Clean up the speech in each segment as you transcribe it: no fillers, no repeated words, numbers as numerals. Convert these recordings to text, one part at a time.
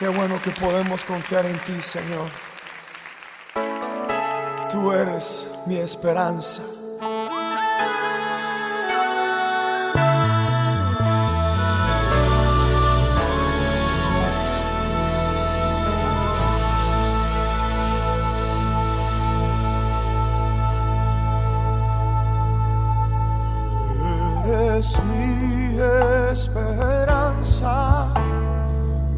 Qué bueno que podemos confiar en ti, Señor. Tú eres mi esperanza. Eres mi esperanza,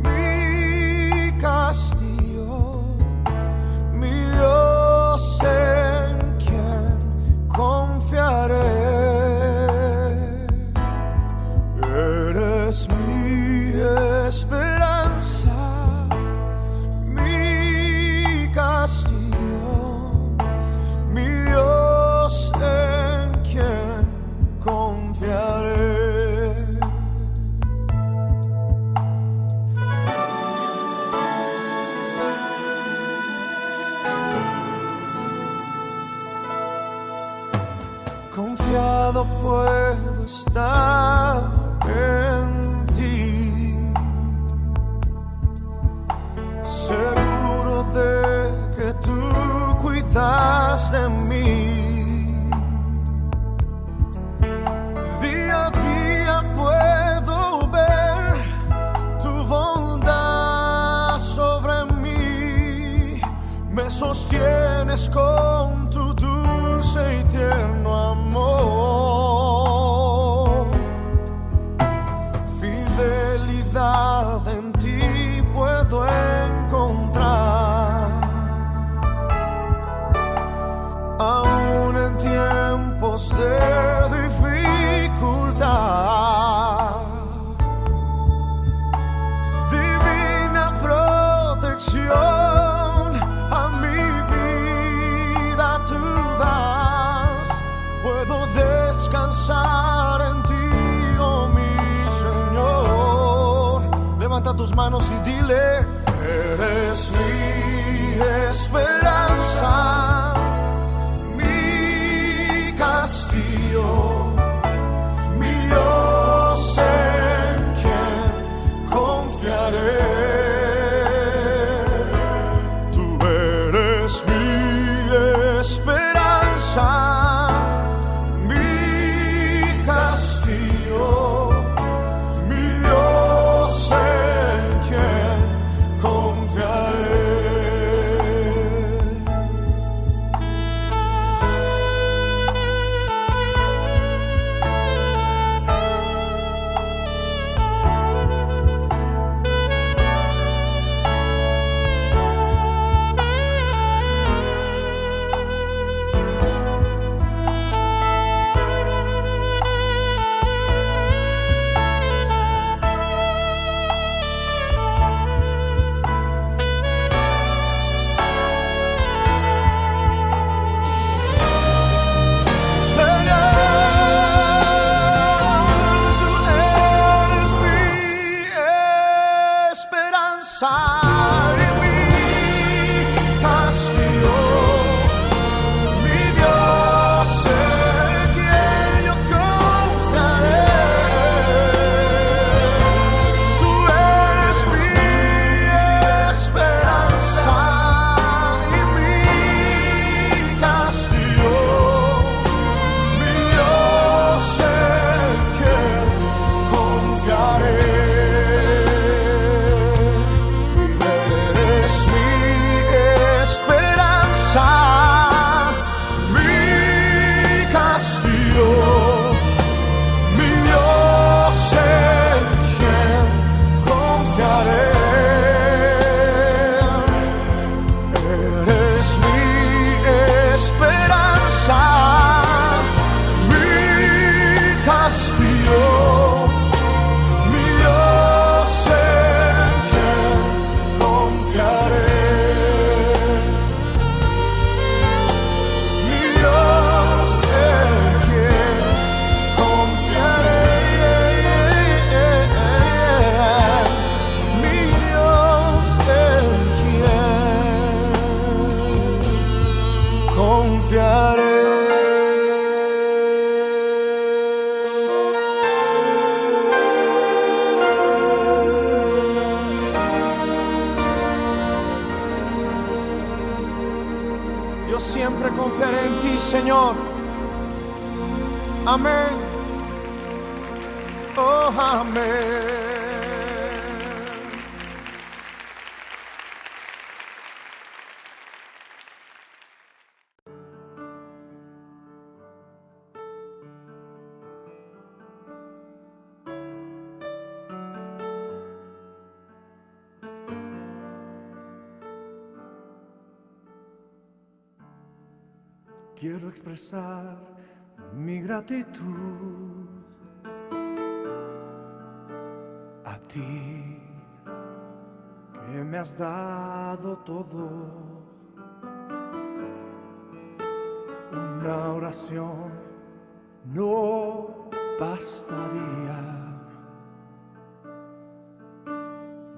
mi castillo, mi Dios en quien confiaré. Eres mi esperanza, mi castillo, mi Dios en quien confiaré. Confiado puedo estar en ti, seguro de que tú cuidas de mí. Día a día puedo ver tu bondad sobre mí. Me sostienes con tu dulce y tierno amor. Fidelidad en ti puedo encontrar, aún en tiempos de dificultad. Divina protección a mi vida tú das. Puedo descansar en ti, oh mi Señor. Levanta tus manos y dile: eres mi esperanza, mi castillo, mi Dios en quien confiaré. Tú eres mi esperanza, mi castillo, mi Dios en quien confiaré. confiaré. Señor. Amén. Oh, amén. Quiero expresar mi gratitud a ti, que me has dado todo. Una oración no bastaría,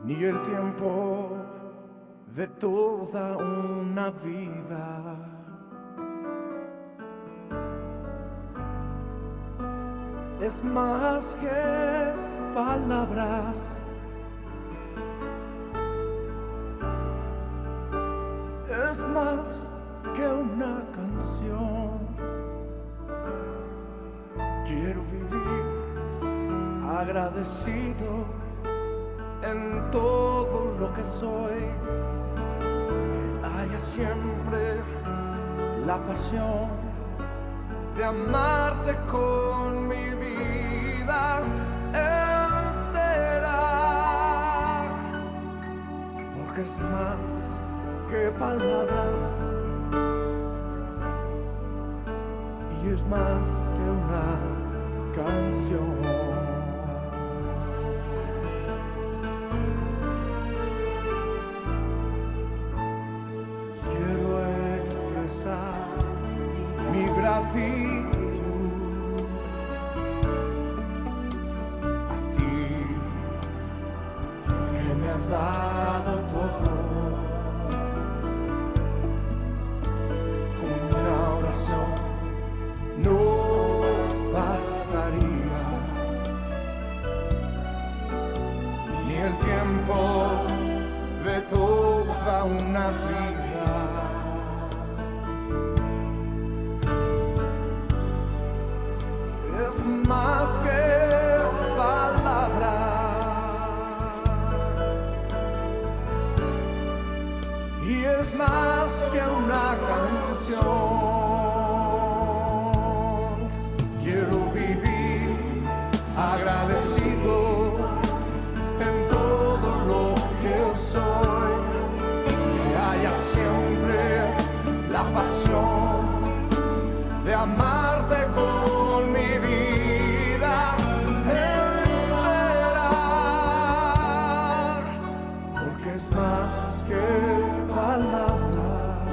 ni el tiempo de toda una vida. Es más que palabras, es más que una canción. Quiero vivir agradecido en todo lo que soy, que haya siempre la pasión de amarte con mi vida entera, porque es más que palabras y es más que una canción. Quiero expresar mi gratitud a ti, que me has dado todo. Una oración no bastaría, ni el tiempo de toda una vida. Es más que palabras y es más que una canción. Quiero vivir agradecido en todo lo que soy, que haya siempre la pasión de amarte con mi vida entera, porque es más que palabras,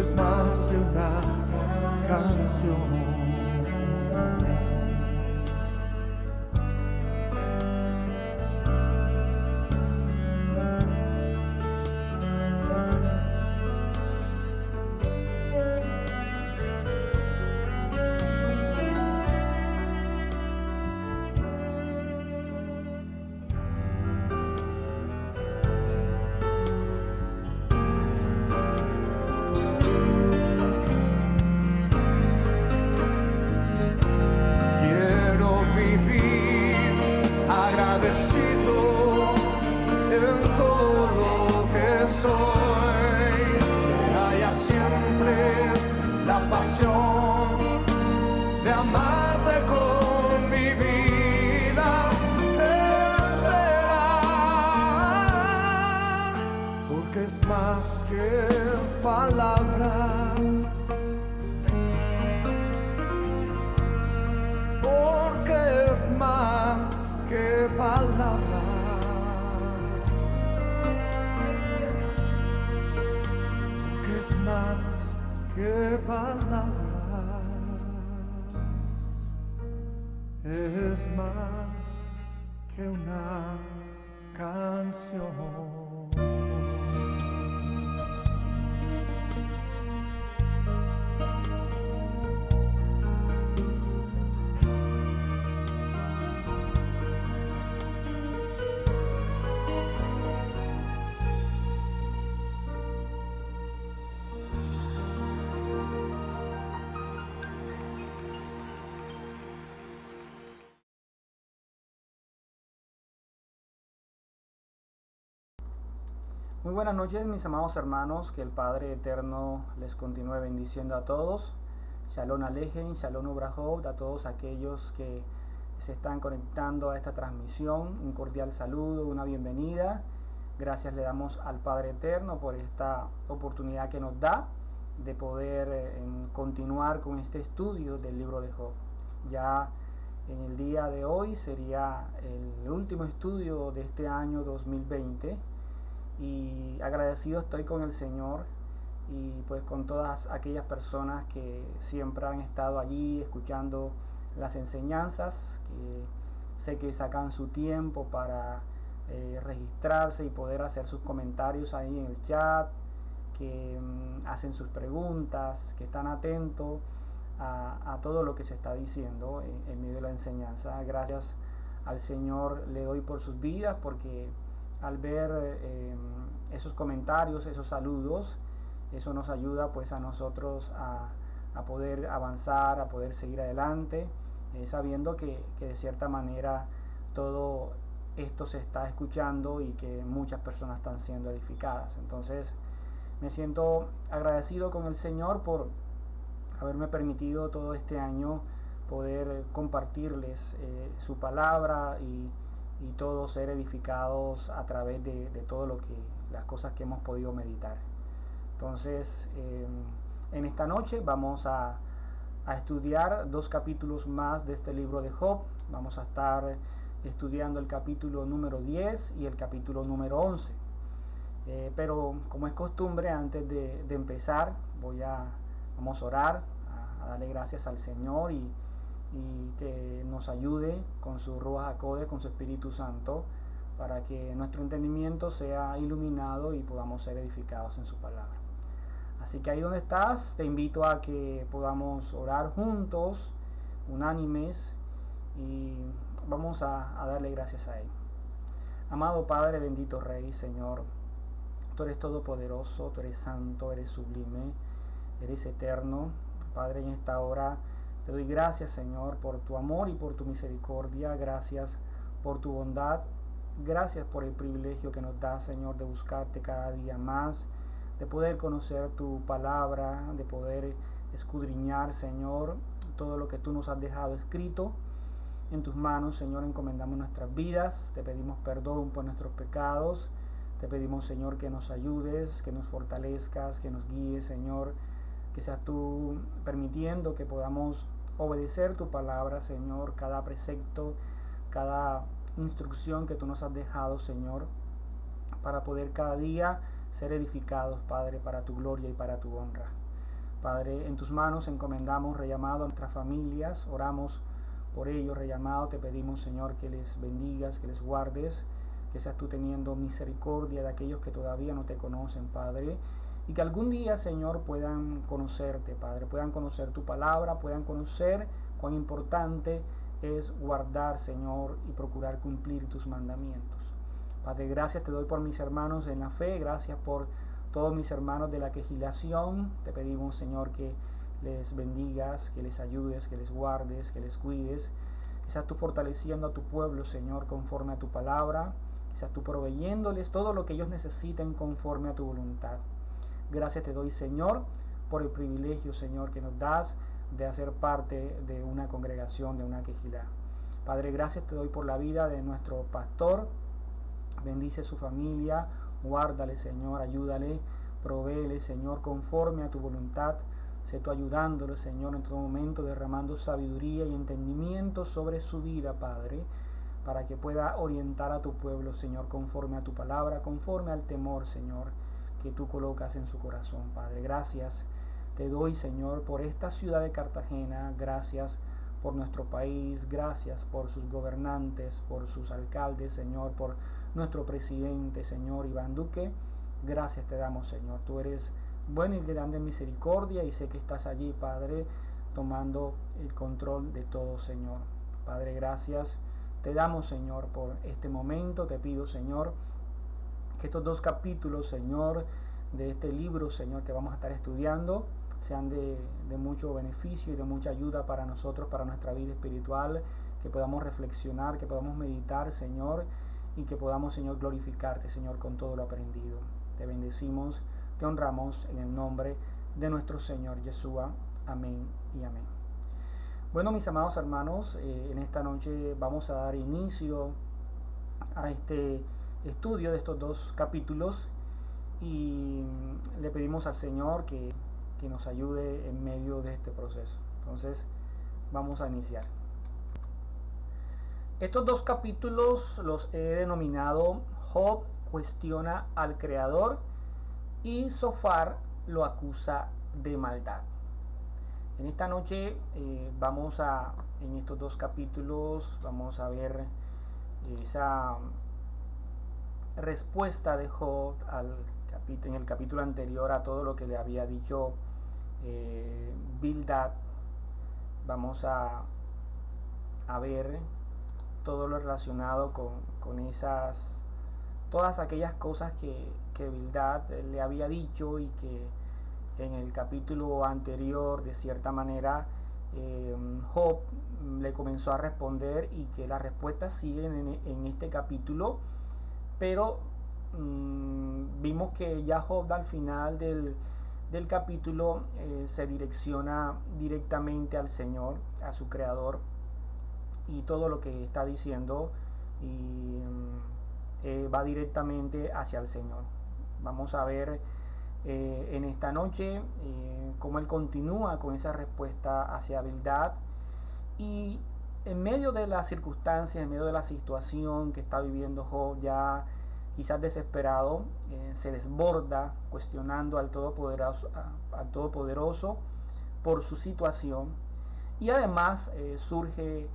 es más que una canción. Agradecido en todo lo que soy, que haya siempre la pasión de amarte con mi vida entera, porque es más que palabras, porque es más que palabras, que es más que palabras, es más que una canción. Muy buenas noches, mis amados hermanos, que el Padre Eterno les continúe bendiciendo a todos. Shalom Alejem, Shalom Ubrahot, a todos aquellos que se están conectando a esta transmisión. Un cordial saludo, una bienvenida. Gracias le damos al Padre Eterno por esta oportunidad que nos da de poder continuar con este estudio del libro de Job. Ya en el día de hoy sería el último estudio de este año 2020. Y agradecido estoy con el Señor y pues con todas aquellas personas que siempre han estado allí escuchando las enseñanzas, que sé que sacan su tiempo para registrarse y poder hacer sus comentarios ahí en el chat, que hacen sus preguntas, que están atentos a todo lo que se está diciendo en medio de la enseñanza. Gracias al Señor le doy por sus vidas, porque al ver esos comentarios, esos saludos, eso nos ayuda pues a nosotros a poder avanzar, a poder seguir adelante, sabiendo que de cierta manera todo esto se está escuchando y que muchas personas están siendo edificadas. Entonces me siento agradecido con el Señor por haberme permitido todo este año poder compartirles su palabra y todos ser edificados a través de todo las cosas que hemos podido meditar. Entonces en esta noche vamos a estudiar 2 capítulos más de este libro de Job. Vamos a estar estudiando el capítulo número 10 y el capítulo número 11. Pero como es costumbre, antes de empezar vamos a orar, a darle gracias al Señor y que nos ayude con su Ruach HaKodesh, con su Espíritu Santo, para que nuestro entendimiento sea iluminado y podamos ser edificados en su palabra. Así que ahí donde estás, te invito a que podamos orar juntos, unánimes, y vamos a darle gracias a Él. Amado Padre, bendito Rey, Señor, tú eres todopoderoso, tú eres santo, eres sublime, eres eterno. Padre, en esta hora te doy gracias, Señor, por tu amor y por tu misericordia. Gracias por tu bondad. Gracias por el privilegio que nos da, Señor, de buscarte cada día más, de poder conocer tu palabra, de poder escudriñar, Señor, todo lo que tú nos has dejado escrito. En tus manos, Señor, encomendamos nuestras vidas. Te pedimos perdón por nuestros pecados. Te pedimos, Señor, que nos ayudes, que nos fortalezcas, que nos guíes, Señor. Que seas tú permitiendo que podamos obedecer tu palabra, Señor, cada precepto, cada instrucción que tú nos has dejado, Señor, para poder cada día ser edificados, Padre, para tu gloria y para tu honra. Padre, en tus manos encomendamos, Rey amado, a nuestras familias, oramos por ellos, Rey amado, te pedimos, Señor, que les bendigas, que les guardes, que seas tú teniendo misericordia de aquellos que todavía no te conocen, Padre, y que algún día, Señor, puedan conocerte, Padre, puedan conocer tu palabra, puedan conocer cuán importante es guardar, Señor, y procurar cumplir tus mandamientos. Padre, gracias te doy por mis hermanos en la fe, gracias por todos mis hermanos de la quejilación. Te pedimos, Señor, que les bendigas, que les ayudes, que les guardes, que les cuides, que seas tú fortaleciendo a tu pueblo, Señor, conforme a tu palabra, que seas tú proveyéndoles todo lo que ellos necesiten conforme a tu voluntad. Gracias te doy, Señor, por el privilegio, Señor, que nos das de hacer parte de una congregación, de una quejilá. Padre, gracias te doy por la vida de nuestro pastor. Bendice su familia, guárdale, Señor, ayúdale, provéele, Señor, conforme a tu voluntad. Sé tú ayudándole, Señor, en todo momento, derramando sabiduría y entendimiento sobre su vida, Padre, para que pueda orientar a tu pueblo, Señor, conforme a tu palabra, conforme al temor, Señor, que tú colocas en su corazón, Padre. Gracias te doy, Señor, por esta ciudad de Cartagena. Gracias por nuestro país. Gracias por sus gobernantes, por sus alcaldes, Señor, por nuestro presidente, Señor, Iván Duque. Gracias te damos, Señor. Tú eres bueno y grande en misericordia y sé que estás allí, Padre, tomando el control de todo, Señor. Padre, gracias te damos, Señor, por este momento. Te pido, Señor, que estos 2 capítulos, Señor, de este libro, Señor, que vamos a estar estudiando, sean de mucho beneficio y de mucha ayuda para nosotros, para nuestra vida espiritual, que podamos reflexionar, que podamos meditar, Señor, y que podamos, Señor, glorificarte, Señor, con todo lo aprendido. te bendecimos, te honramos en el nombre de nuestro Señor Yeshua. Amén y amén. Bueno, mis amados hermanos, en esta noche vamos a dar inicio a este estudio de estos 2 capítulos y le pedimos al Señor que nos ayude en medio de este proceso. Entonces, vamos a iniciar. Estos 2 capítulos los he denominado Job cuestiona al Creador y Zofar lo acusa de maldad. En esta noche en estos 2 capítulos vamos a ver esa respuesta de Job en el capítulo anterior a todo lo que le había dicho Bildad. Vamos a ver todo lo relacionado con todas aquellas cosas que Bildad le había dicho y que en el capítulo anterior, de cierta manera, Job le comenzó a responder y que las respuestas siguen en este capítulo, pero vimos que ya Job al final del capítulo se direcciona directamente al Señor, a su Creador, y todo lo que está diciendo va directamente hacia el Señor. Vamos a ver en esta noche cómo él continúa con esa respuesta hacia Bildad, y en medio de las circunstancias, en medio de la situación que está viviendo Job, ya quizás desesperado, se desborda cuestionando al Todopoderoso por su situación, y además surge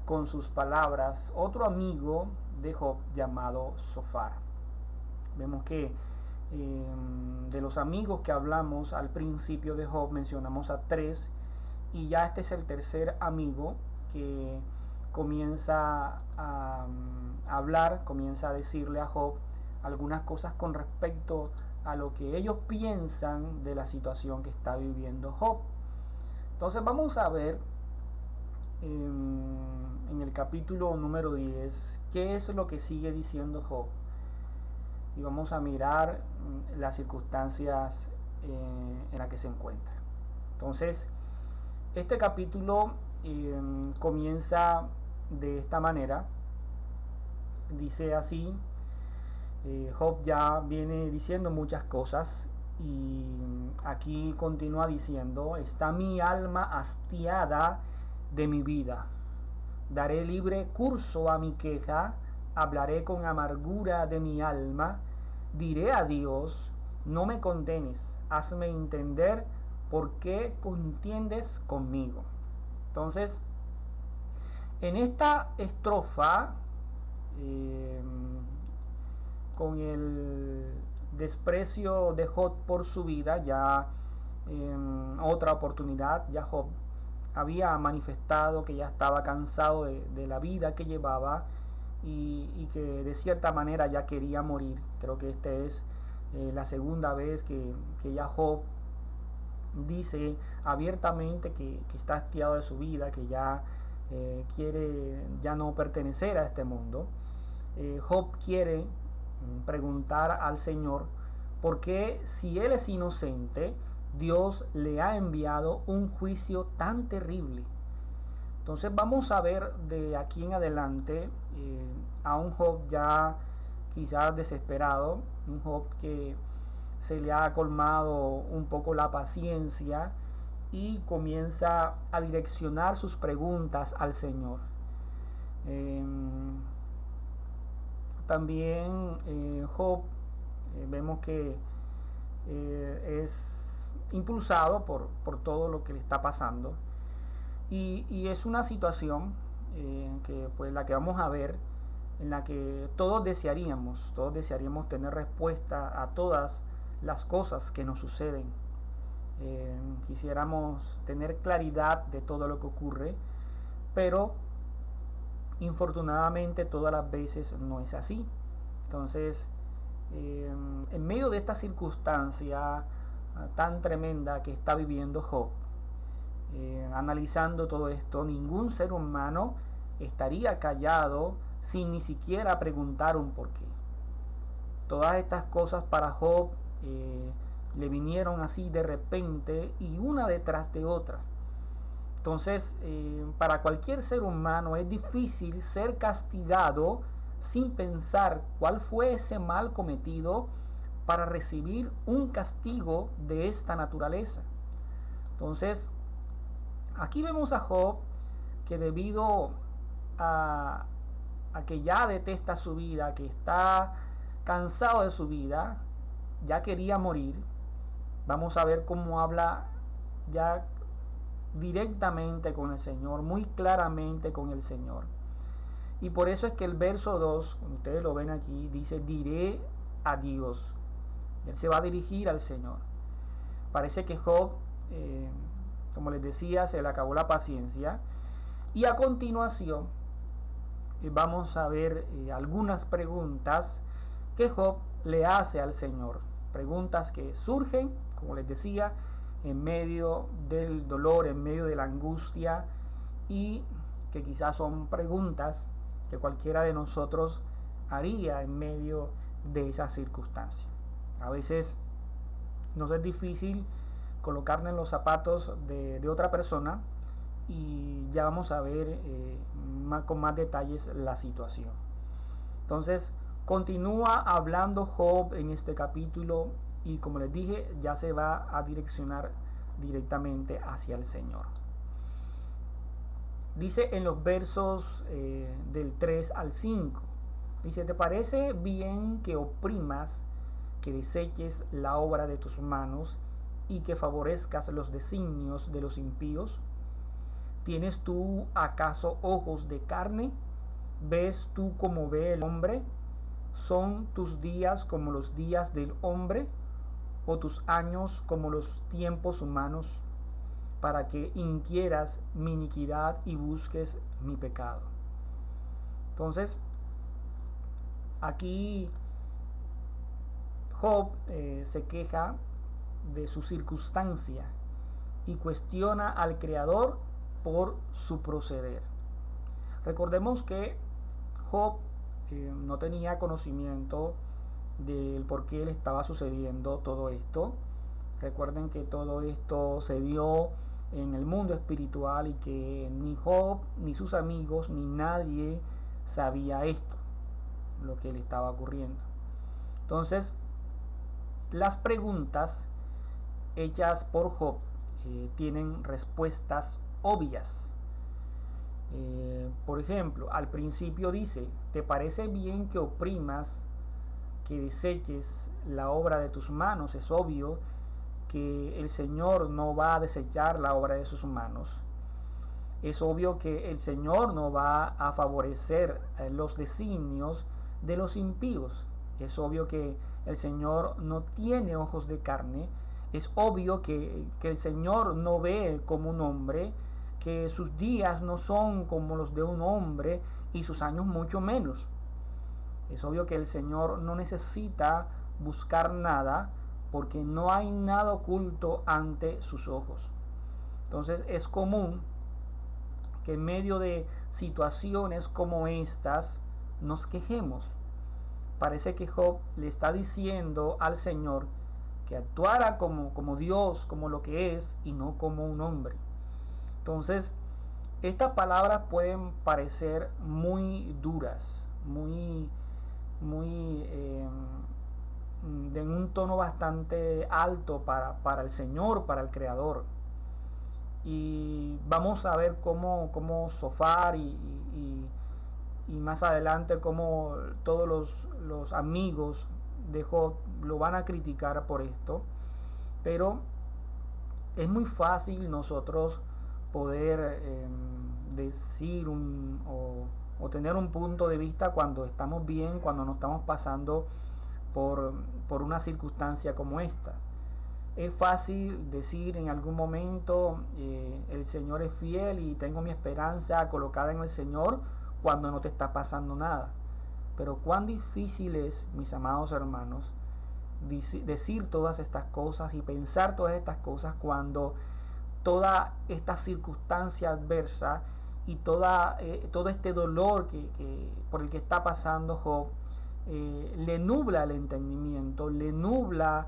con sus palabras otro amigo de Job llamado Zofar. Vemos que de los amigos que hablamos al principio de Job mencionamos a 3, y ya este es el tercer amigo que comienza a hablar, comienza a decirle a Job algunas cosas con respecto a lo que ellos piensan de la situación que está viviendo Job. Entonces vamos a ver en el capítulo número 10 qué es lo que sigue diciendo Job, y vamos a mirar las circunstancias en las que se encuentra. Entonces, este capítulo comienza de esta manera. Dice así: Job ya viene diciendo muchas cosas, y aquí continúa diciendo: está mi alma hastiada de mi vida, daré libre curso a mi queja, hablaré con amargura de mi alma, diré a Dios: no me condenes, hazme entender por qué contiendes conmigo. Entonces, en esta estrofa, con el desprecio de Job por su vida, ya en otra oportunidad, ya Job había manifestado que ya estaba cansado de la vida que llevaba, y que de cierta manera ya quería morir. Creo que esta es la segunda vez que ya Job dice abiertamente que está hastiado de su vida, que ya quiere ya no pertenecer a este mundo. Job quiere preguntar al Señor por qué, si él es inocente, Dios le ha enviado un juicio tan terrible. Entonces vamos a ver de aquí en adelante a un Job ya quizás desesperado, un Job que se le ha colmado un poco la paciencia y comienza a direccionar sus preguntas al Señor. También Job vemos que es impulsado por todo lo que le está pasando, y es una situación que pues la que vamos a ver, en la que todos desearíamos tener respuesta a todas las cosas que nos suceden. Quisiéramos tener claridad de todo lo que ocurre, pero infortunadamente todas las veces no es así. Entonces, en medio de esta circunstancia tan tremenda que está viviendo Job, analizando todo esto, ningún ser humano estaría callado sin ni siquiera preguntar un porqué. todas estas cosas para Job le vinieron así de repente y una detrás de otra. Entonces, para cualquier ser humano es difícil ser castigado sin pensar cuál fue ese mal cometido para recibir un castigo de esta naturaleza. Entonces, aquí vemos a Job que debido a que ya detesta su vida, que está cansado de su vida, ya quería morir. Vamos a ver cómo habla ya directamente con el Señor, muy claramente con el Señor. Y por eso es que el verso 2, como ustedes lo ven aquí, dice: diré a Dios. Él se va a dirigir al Señor. Parece que Job, como les decía, se le acabó la paciencia. Y a continuación vamos a ver algunas preguntas que Job le hace al Señor. Preguntas que surgen, como les decía, en medio del dolor, en medio de la angustia, y que quizás son preguntas que cualquiera de nosotros haría en medio de esas circunstancias. A veces nos es difícil colocarnos en los zapatos de otra persona, y ya vamos a ver con más detalles la situación. Entonces continúa hablando Job en este capítulo, y como les dije, ya se va a direccionar directamente hacia el Señor. Dice en los versos del 3 al 5, dice: ¿te parece bien que oprimas, que deseches la obra de tus manos y que favorezcas los designios de los impíos? ¿Tienes tú acaso ojos de carne? ¿Ves tú como ve el hombre? ¿Son tus días como los días del hombre, o tus años como los tiempos humanos, para que inquieras mi iniquidad y busques mi pecado? Entonces, aquí Job se queja de su circunstancia y cuestiona al Creador por su proceder. Recordemos que Job no tenía conocimiento del por qué le estaba sucediendo todo esto. Recuerden que todo esto se dio en el mundo espiritual y que ni Job, ni sus amigos, ni nadie sabía esto, lo que le estaba ocurriendo. Entonces, las preguntas hechas por Job tienen respuestas obvias. Por ejemplo, al principio dice: ¿te parece bien que oprimas, que deseches la obra de tus manos? Es obvio que el Señor no va a desechar la obra de sus manos. Es obvio que el Señor no va a favorecer los designios de los impíos. Es obvio que el Señor no tiene ojos de carne. Es obvio que el Señor no ve como un hombre, que sus días no son como los de un hombre y sus años mucho menos. Es obvio que el Señor no necesita buscar nada, porque no hay nada oculto ante sus ojos. Entonces es común que en medio de situaciones como estas nos quejemos. Parece que Job le está diciendo al Señor que actuara como Dios, como lo que es, y no como un hombre. Entonces, estas palabras pueden parecer muy duras, muy de un tono bastante alto para el Señor, para el Creador. Y vamos a ver cómo Zofar y más adelante cómo todos los amigos de Job lo van a criticar por esto. Pero es muy fácil nosotros poder decir o tener un punto de vista cuando estamos bien, cuando no estamos pasando por una circunstancia como esta. Es fácil decir en algún momento el Señor es fiel y tengo mi esperanza colocada en el Señor cuando no te está pasando nada. Pero cuán difícil es, mis amados hermanos, decir todas estas cosas y pensar todas estas cosas cuando toda esta circunstancia adversa y todo este dolor por el que está pasando Job le nubla el entendimiento, le nubla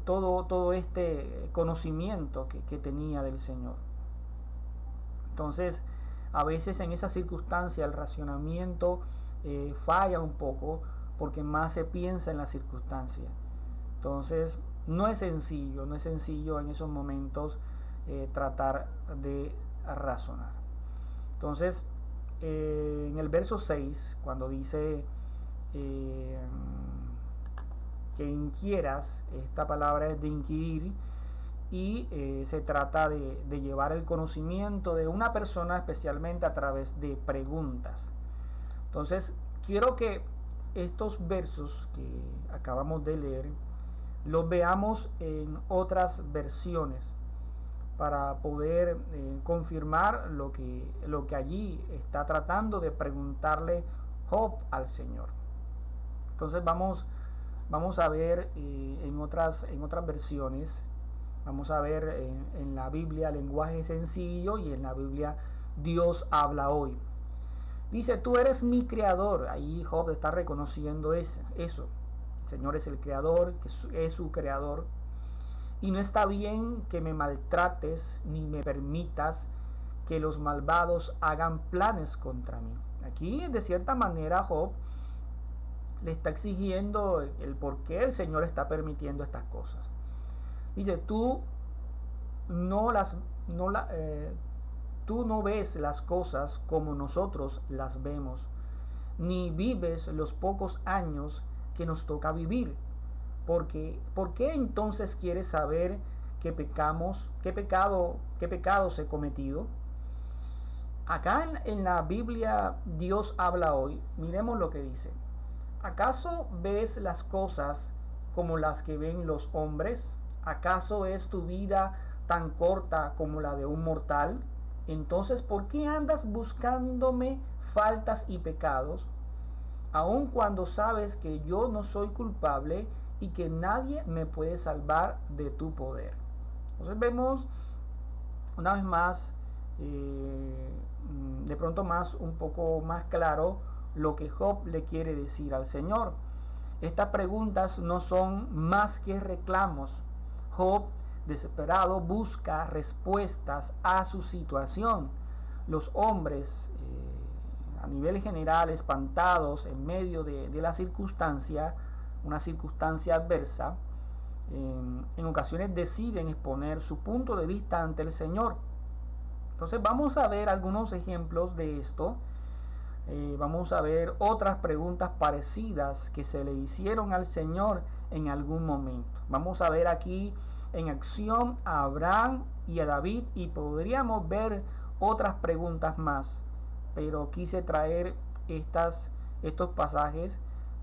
todo este conocimiento que tenía del Señor. Entonces, a veces en esa circunstancia el racionamiento falla un poco porque más se piensa en la circunstancia. Entonces, no es sencillo en esos momentos tratar de razonar. Entonces, en el verso 6, cuando dice que inquieras, esta palabra es de inquirir, y se trata de llevar el conocimiento de una persona especialmente a través de preguntas. Entonces, quiero que estos versos que acabamos de leer los veamos en otras versiones para poder confirmar lo que allí está tratando de preguntarle Job al Señor. Entonces vamos a ver en otras versiones. Vamos a ver en la Biblia lenguaje sencillo y en la Biblia Dios habla hoy. Dice, tú eres mi creador. Ahí Job está reconociendo eso. El Señor es el creador, que es su creador. Y no está bien que me maltrates ni me permitas que los malvados hagan planes contra mí. Aquí, de cierta manera, Job le está exigiendo el por qué el Señor está permitiendo estas cosas. Dice, tú no ves las cosas como nosotros las vemos, ni vives los pocos años que nos toca vivir. Porque, ¿por qué entonces quieres saber qué pecado he cometido? Acá en la Biblia Dios habla hoy. Miremos lo que dice. ¿Acaso ves las cosas como las que ven los hombres? ¿Acaso es tu vida tan corta como la de un mortal? Entonces, ¿por qué andas buscándome faltas y pecados? Aun cuando sabes que yo no soy culpable y que nadie me puede salvar de tu poder. Entonces vemos una vez más, de pronto un poco más claro lo que Job le quiere decir al Señor. Estas preguntas no son más que reclamos. Job, desesperado, busca respuestas a su situación. Los hombres, a nivel general, espantados en medio de la circunstancia, una circunstancia adversa, en ocasiones deciden exponer su punto de vista ante el Señor. Entonces vamos a ver algunos ejemplos de esto. Vamos a ver otras preguntas parecidas que se le hicieron al Señor en algún momento. Vamos a ver aquí en acción a Abraham y a David, y podríamos ver otras preguntas más, pero quise traer estos pasajes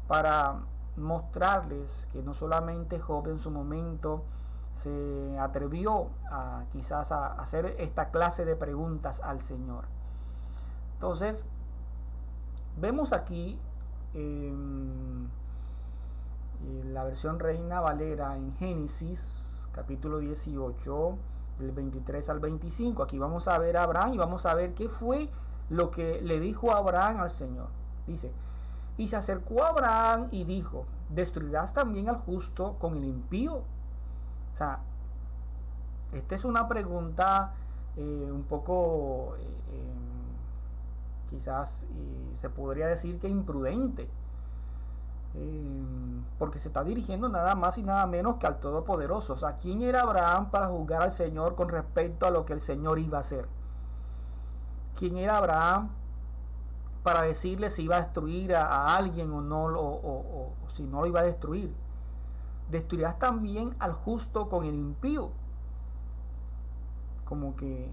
para mostrarles que no solamente Job en su momento se atrevió a quizás a hacer esta clase de preguntas al Señor. Entonces vemos aquí en la versión Reina Valera en Génesis capítulo 18 del 23 al 25. Aquí vamos a ver a Abraham y vamos a ver qué fue lo que le dijo Abraham al Señor. Dice, y se acercó a Abraham y dijo, ¿destruirás también al justo con el impío? O sea, esta es una pregunta un poco quizás se podría decir que imprudente, porque se está dirigiendo nada más y nada menos que al Todopoderoso. O sea, ¿quién era Abraham para juzgar al Señor con respecto a lo que el Señor iba a hacer? ¿Quién era Abraham para decirle si iba a destruir a alguien o no, o si no lo iba a destruir? Destruirás también al justo con el impío. Como que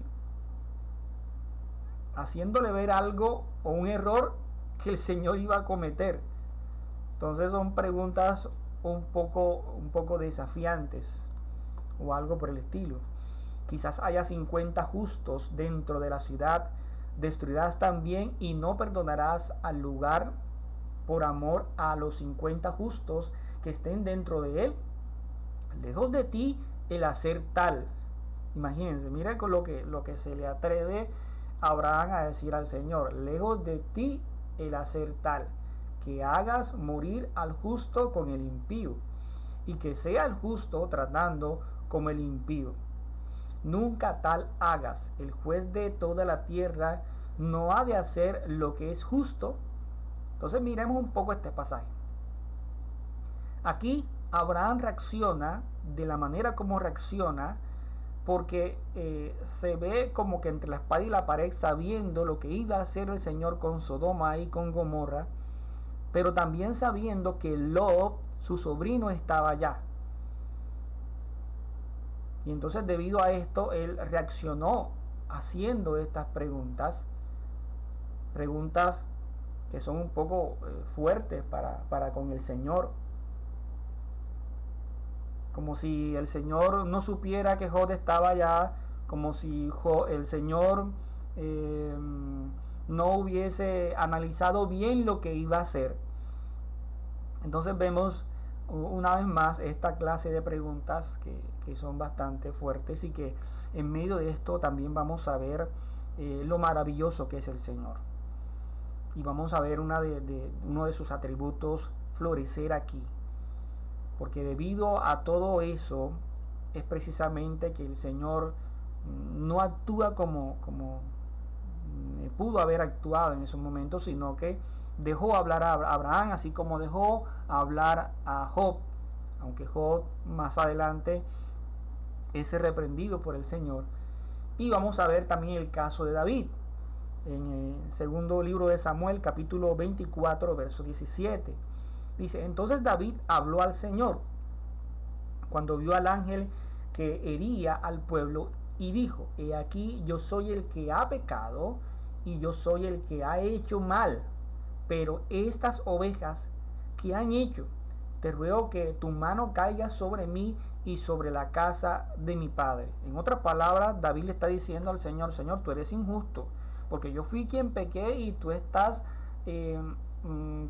haciéndole ver algo o un error que el Señor iba a cometer. Entonces son preguntas un poco desafiantes o algo por el estilo. Quizás haya 50 justos dentro de la ciudad. Destruirás también y no perdonarás al lugar por amor a los 50 justos que estén dentro de él. Lejos de ti el hacer tal. Imagínense, mira con lo que se le atreve a Abraham a decir al Señor. Lejos de ti el hacer tal. que hagas morir al justo con el impío, y que sea el justo tratando como el impío. Nunca tal hagas. El juez de toda la tierra no ha de hacer lo que es justo. Entonces miremos un poco este pasaje. Aquí Abraham reacciona de la manera como reacciona, porque se ve como que entre la espada y la pared, sabiendo lo que iba a hacer el Señor con Sodoma y con Gomorra, pero también sabiendo que Lot, su sobrino, estaba allá. Y entonces, debido a esto, él reaccionó haciendo estas preguntas que son un poco fuertes para con el Señor. Como si el Señor no supiera que Job estaba allá, como si el Señor no hubiese analizado bien lo que iba a hacer. Entonces vemos una vez más esta clase de preguntas que son bastante fuertes, y que en medio de esto también vamos a ver lo maravilloso que es el Señor. Y vamos a ver uno de sus atributos florecer aquí. Porque debido a todo eso es precisamente que el Señor no actúa como pudo haber actuado en esos momentos, sino que dejó hablar a Abraham, así como dejó hablar a Job, aunque Job más adelante es reprendido por el Señor. Y vamos a ver también el caso de David en el segundo libro de Samuel, capítulo 24, verso 17. Dice: entonces David habló al Señor cuando vio al ángel que hería al pueblo, y dijo: he aquí, yo soy el que ha pecado, y yo soy el que ha hecho mal. Pero estas ovejas, ¿qué han hecho? Te ruego que tu mano caiga sobre mí y sobre la casa de mi padre. En otras palabras, David le está diciendo al Señor: Señor, tú eres injusto, porque yo fui quien pequé y tú estás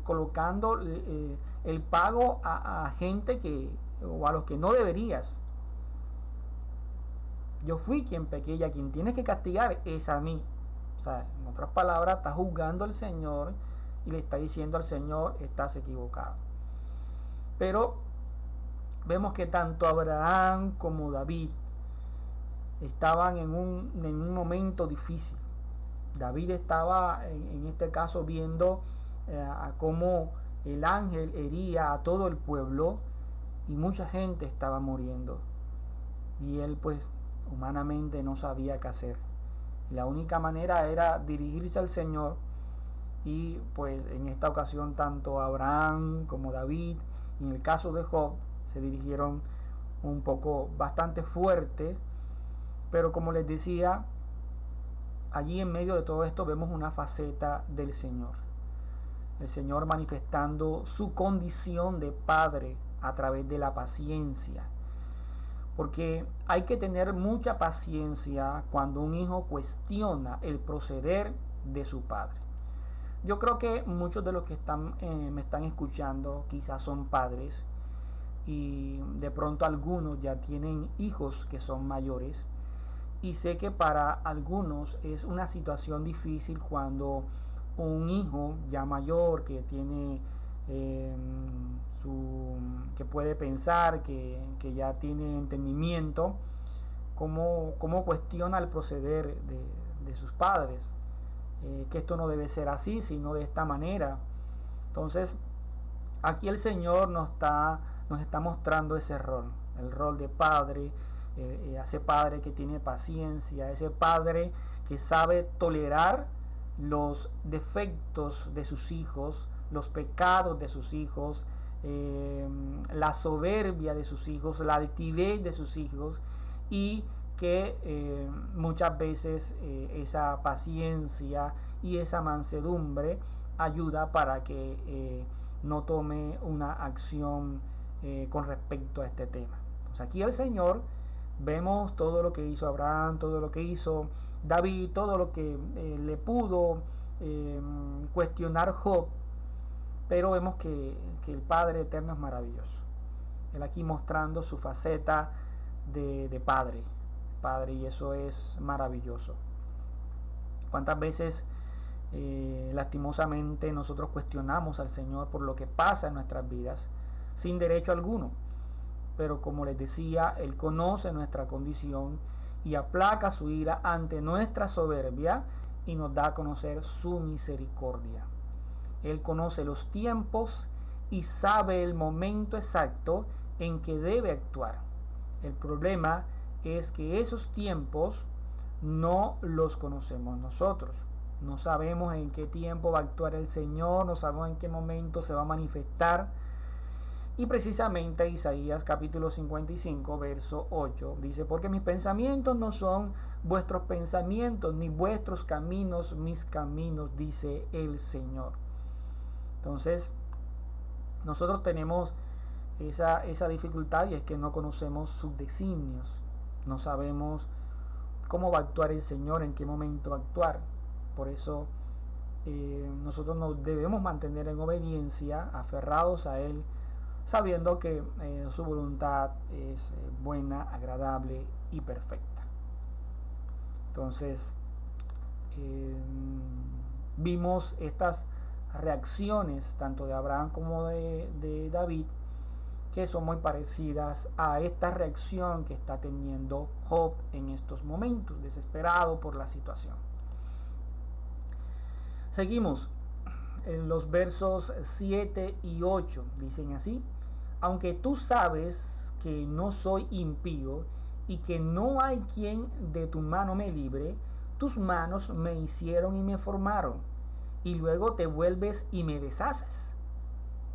colocando el pago a gente o a los que no deberías. Yo fui quien pequé, y a quien tienes que castigar es a mí. O sea, en otras palabras, está juzgando al Señor y le está diciendo al Señor: estás equivocado. Pero vemos que tanto Abraham como David estaban en un momento difícil. David estaba en este caso viendo a cómo el ángel hería a todo el pueblo y mucha gente estaba muriendo, y él pues humanamente no sabía qué hacer. La única manera era dirigirse al Señor, y pues en esta ocasión tanto Abraham como David, y en el caso de Job, se dirigieron un poco bastante fuertes. Pero como les decía, allí en medio de todo esto vemos una faceta del Señor. El Señor manifestando su condición de padre a través de la paciencia. Porque hay que tener mucha paciencia cuando un hijo cuestiona el proceder de su padre. Yo creo que muchos de los que me están escuchando quizás son padres, y de pronto algunos ya tienen hijos que son mayores. Y sé que para algunos es una situación difícil cuando un hijo ya mayor, que tiene que puede pensar, que ya tiene entendimiento, cómo cuestiona el proceder de sus padres, que esto no debe ser así, sino de esta manera. Entonces aquí el Señor nos está mostrando ese rol, el rol de padre, ese padre que tiene paciencia, ese padre que sabe tolerar los defectos de sus hijos, los pecados de sus hijos, la soberbia de sus hijos, la altivez de sus hijos, y que muchas veces esa paciencia y esa mansedumbre ayuda para que no tome una acción con respecto a este tema. Entonces aquí el Señor, vemos todo lo que hizo Abraham, todo lo que hizo David, todo lo que le pudo cuestionar Job, pero vemos que el Padre Eterno es maravilloso. Él aquí mostrando su faceta de padre, y eso es maravilloso. ¿Cuántas veces Lastimosamente nosotros cuestionamos al Señor por lo que pasa en nuestras vidas sin derecho alguno. Pero como les decía, Él conoce nuestra condición y aplaca su ira ante nuestra soberbia y nos da a conocer su misericordia. Él conoce los tiempos y sabe el momento exacto en que debe actuar. El problema es que esos tiempos no los conocemos nosotros. No sabemos en qué tiempo va a actuar el Señor, no sabemos en qué momento se va a manifestar. Y precisamente Isaías capítulo 55, verso 8, dice, porque mis pensamientos no son vuestros pensamientos, ni vuestros caminos mis caminos, dice el Señor. Entonces, nosotros tenemos esa dificultad, y es que no conocemos sus designios. No sabemos cómo va a actuar el Señor, en qué momento va a actuar. Por eso nosotros nos debemos mantener en obediencia, aferrados a Él, sabiendo que su voluntad es buena, agradable y perfecta. Entonces, vimos estas reacciones tanto de Abraham como de David, que son muy parecidas a esta reacción que está teniendo Job en estos momentos, desesperado por la situación. Seguimos. En los versos 7 y 8 dicen así: aunque tú sabes que no soy impío y que no hay quien de tu mano me libre, tus manos me hicieron y me formaron, y luego te vuelves y me deshaces.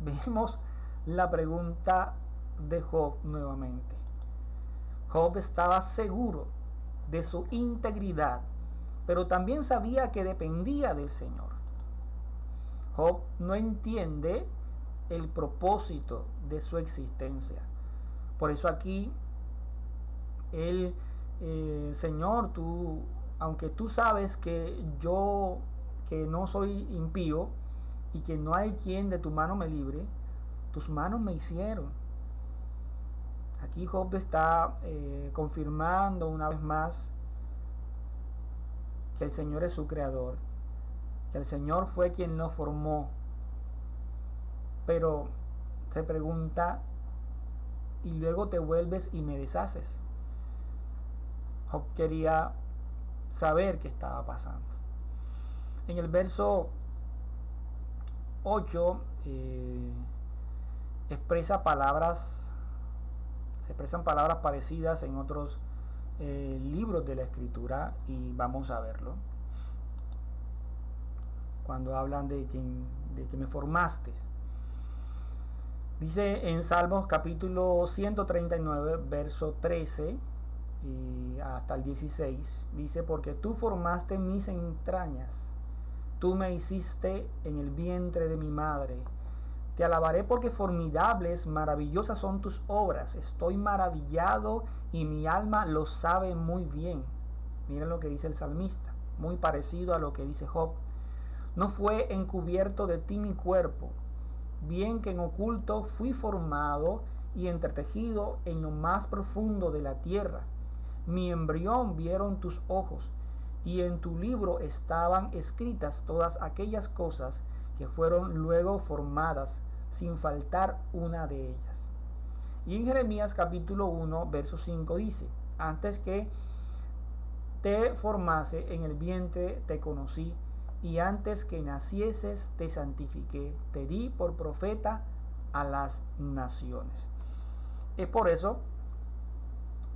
Vemos la pregunta de Job nuevamente. Job estaba seguro de su integridad, pero también sabía que dependía del Señor. Job no entiende el propósito de su existencia. Por eso aquí el Señor, aunque tú sabes que que no soy impío y que no hay quien de tu mano me libre, tus manos me hicieron. Aquí Job está confirmando una vez más que el Señor es su creador, que el Señor fue quien lo formó. Pero se pregunta, y luego te vuelves y me deshaces. Job quería saber qué estaba pasando. En el verso 8 se expresan palabras parecidas en otros libros de la Escritura, y vamos a verlo. Cuando hablan de que me formaste. Dice en Salmos capítulo 139, verso 13 y hasta el 16, dice, porque tú formaste mis entrañas, tú me hiciste en el vientre de mi madre. Te alabaré porque formidables, maravillosas son tus obras. Estoy maravillado y mi alma lo sabe muy bien. Miren lo que dice el salmista, muy parecido a lo que dice Job. No fue encubierto de ti mi cuerpo, bien que en oculto fui formado y entretejido en lo más profundo de la tierra. Mi embrión vieron tus ojos, y en tu libro estaban escritas todas aquellas cosas que fueron luego formadas, sin faltar una de ellas. Y en Jeremías capítulo 1, verso 5 dice, antes que te formase en el vientre te conocí, y antes que nacieses te santifiqué, te di por profeta a las naciones. Es por eso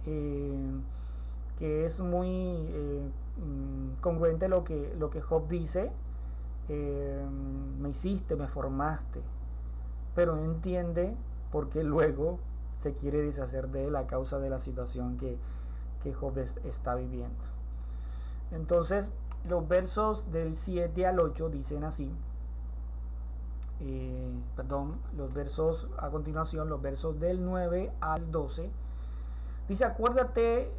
que es muy congruente lo que Job dice, me hiciste, me formaste, pero no entiende por qué luego se quiere deshacer de él a causa de la situación que Job está viviendo. Entonces, los versos del 7 al 8 dicen así, los versos a continuación, los versos del 9 al 12, dice, acuérdate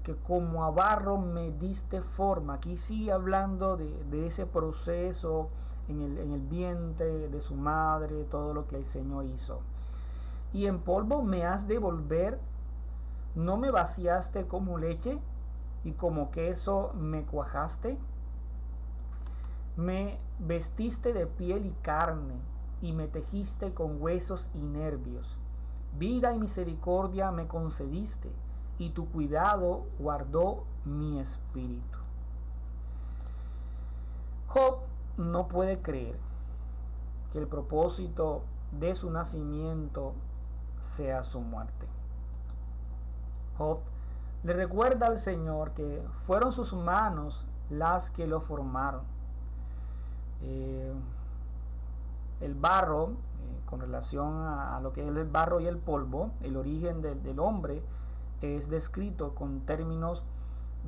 que como a barro me diste forma. Aquí sí hablando de ese proceso en el vientre de su madre, todo lo que el Señor hizo. Y en polvo me has de volver, no me vaciaste como leche, y como queso me cuajaste. Me vestiste de piel y carne, y me tejiste con huesos y nervios. Vida y misericordia me concediste, y tu cuidado guardó mi espíritu. Job no puede creer que el propósito de su nacimiento sea su muerte. Job le recuerda al Señor que fueron sus manos las que lo formaron. El barro, con relación a lo que es el barro y el polvo, el origen del hombre es descrito con términos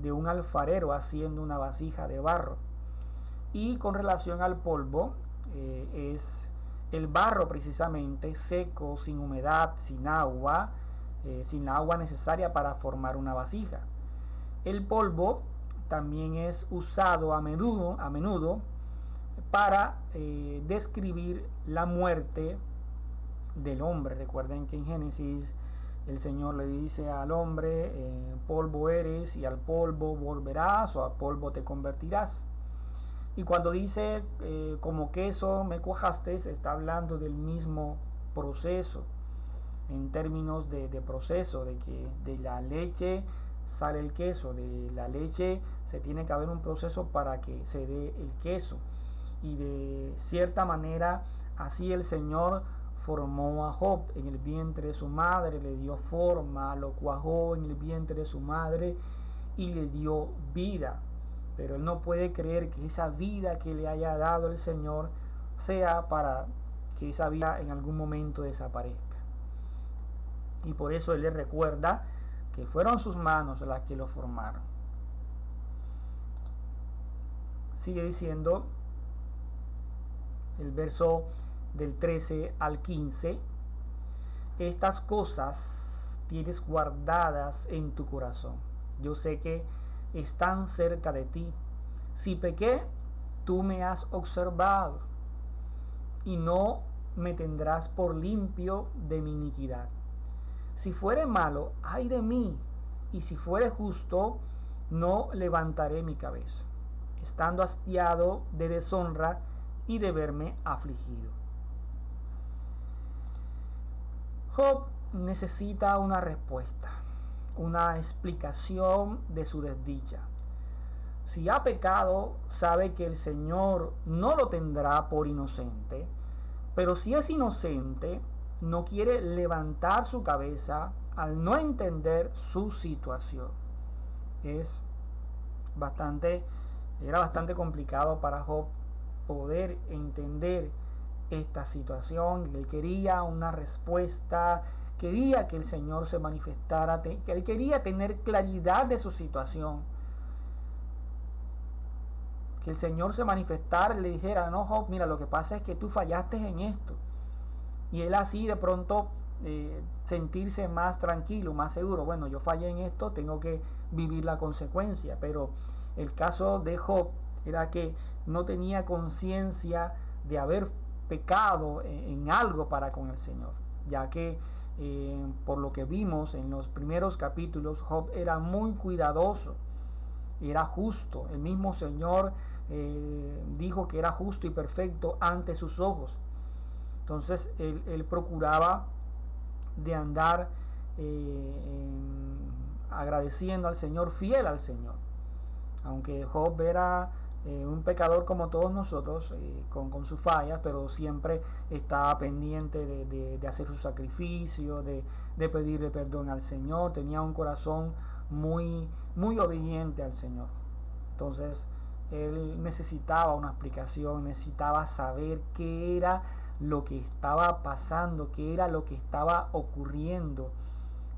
de un alfarero haciendo una vasija de barro. Y con relación al polvo, es el barro precisamente seco, sin humedad, sin agua necesaria para formar una vasija. El polvo también es usado a menudo para describir la muerte del hombre. Recuerden que en Génesis el Señor le dice al hombre, polvo eres y al polvo volverás, o a polvo te convertirás. Y cuando dice como queso me cuajaste, está hablando del mismo proceso, en términos de proceso, de que de la leche sale el queso, de la leche se tiene que haber un proceso para que se dé el queso. Y de cierta manera así el Señor formó a Job en el vientre de su madre, le dio forma, lo cuajó en el vientre de su madre y le dio vida. Pero él no puede creer que esa vida que le haya dado el Señor sea para que esa vida en algún momento desaparezca. Y por eso él le recuerda que fueron sus manos las que lo formaron. Sigue diciendo el verso del 13 al 15: estas cosas tienes guardadas en tu corazón. Yo sé que están cerca de ti. Si pequé, tú me has observado, y no me tendrás por limpio de mi iniquidad. Si fuere malo, ay de mí, y si fuere justo, no levantaré mi cabeza, estando hastiado de deshonra y de verme afligido. Job necesita una respuesta, una explicación de su desdicha. Si ha pecado, sabe que el Señor no lo tendrá por inocente, pero si es inocente, no quiere levantar su cabeza al no entender su situación. Era bastante complicado para Job poder entender esta situación. Él quería una respuesta, quería que el Señor se manifestara, que él quería tener claridad de su situación, que el Señor se manifestara y le dijera: no, Job, mira, lo que pasa es que tú fallaste en esto. Y él así de pronto sentirse más tranquilo, más seguro. Bueno, yo fallé en esto, tengo que vivir la consecuencia. Pero el caso de Job era que no tenía conciencia de haber pecado en algo para con el Señor, ya que por lo que vimos en los primeros capítulos, Job era muy cuidadoso, era justo. El mismo Señor dijo que era justo y perfecto ante sus ojos. Entonces él procuraba de andar agradeciendo al Señor, fiel al Señor. Aunque Job era un pecador como todos nosotros, con sus fallas, pero siempre estaba pendiente de hacer su sacrificio, de pedirle perdón al Señor. Tenía un corazón muy, muy obediente al Señor. Entonces él necesitaba una explicación, necesitaba saber qué era lo que estaba pasando, qué era lo que estaba ocurriendo,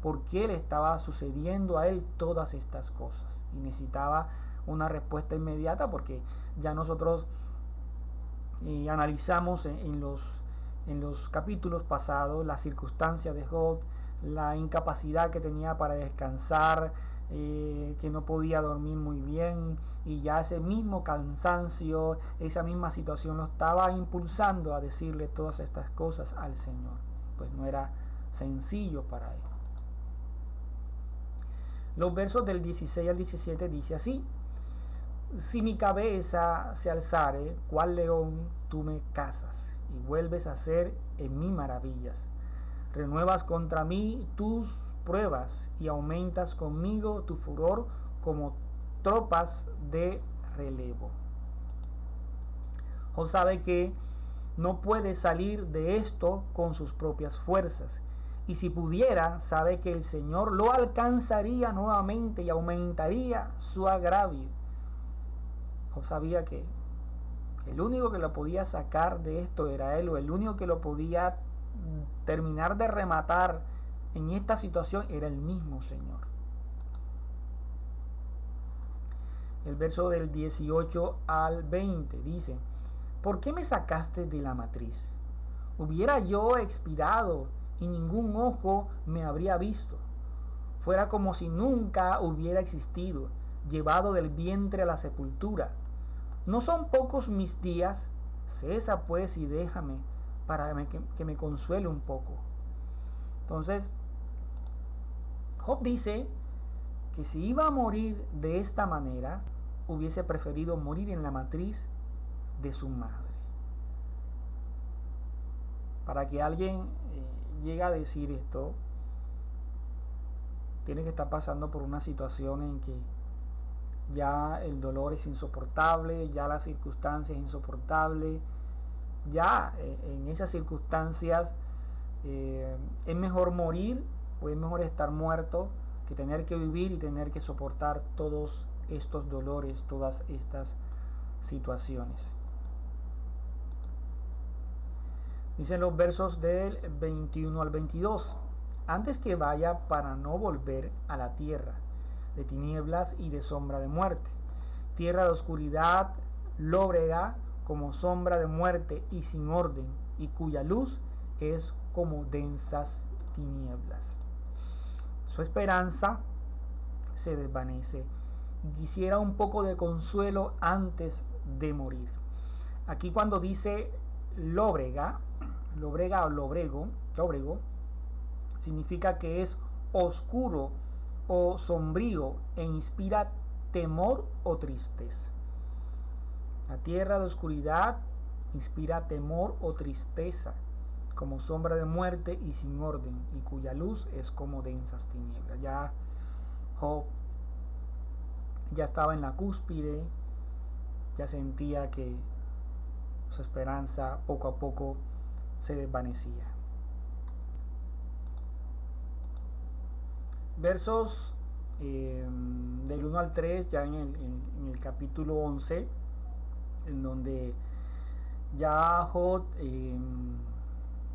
por qué le estaba sucediendo a él todas estas cosas. Y necesitaba una respuesta inmediata, porque ya nosotros analizamos en los capítulos pasados las circunstancias de Job, la incapacidad que tenía para descansar, que no podía dormir muy bien, y ya ese mismo cansancio, esa misma situación lo estaba impulsando a decirle todas estas cosas al Señor. Pues no era sencillo para él. Los versos del 16 al 17 dice así: Si mi cabeza se alzare, cual león, tú me cazas y vuelves a hacer en mí maravillas. Renuevas contra mí tus pruebas y aumentas conmigo tu furor como tropas de relevo. Job sabe que no puede salir de esto con sus propias fuerzas. Y si pudiera, sabe que el Señor lo alcanzaría nuevamente y aumentaría su agravio. Job sabía que el único que lo podía sacar de esto era él, o el único que lo podía terminar de rematar en esta situación era el mismo Señor. El verso del 18 al 20 dice: ¿por qué me sacaste de la matriz? Hubiera yo expirado y ningún ojo me habría visto. Fuera como si nunca hubiera existido, llevado del vientre a la sepultura. ¿No son pocos mis días? Cesa pues y déjame para que me consuele un poco. Entonces, Job dice que si iba a morir de esta manera, hubiese preferido morir en la matriz de su madre. Para que alguien llegue a decir esto, tiene que estar pasando por una situación en que ya el dolor es insoportable, ya la circunstancia es insoportable, ya en esas circunstancias es mejor morir o es mejor estar muerto que tener que vivir y tener que soportar todos estos dolores, todas estas situaciones. Dicen los versos del 21 al 22: antes que vaya para no volver a la tierra de tinieblas y de sombra de muerte, tierra de oscuridad, lóbrega como sombra de muerte y sin orden, y cuya luz es como densas tinieblas. Su esperanza se desvanece y quisiera un poco de consuelo antes de morir. Aquí cuando dice lóbrega o lóbrego, significa que es oscuro o sombrío e inspira temor o tristeza. La tierra de oscuridad inspira temor o tristeza, como sombra de muerte y sin orden, y cuya luz es como densas tinieblas. Ya Job ya estaba en la cúspide, ya sentía que su esperanza poco a poco se desvanecía. Versos del 1 al 3, ya en el capítulo 11, en donde ya Job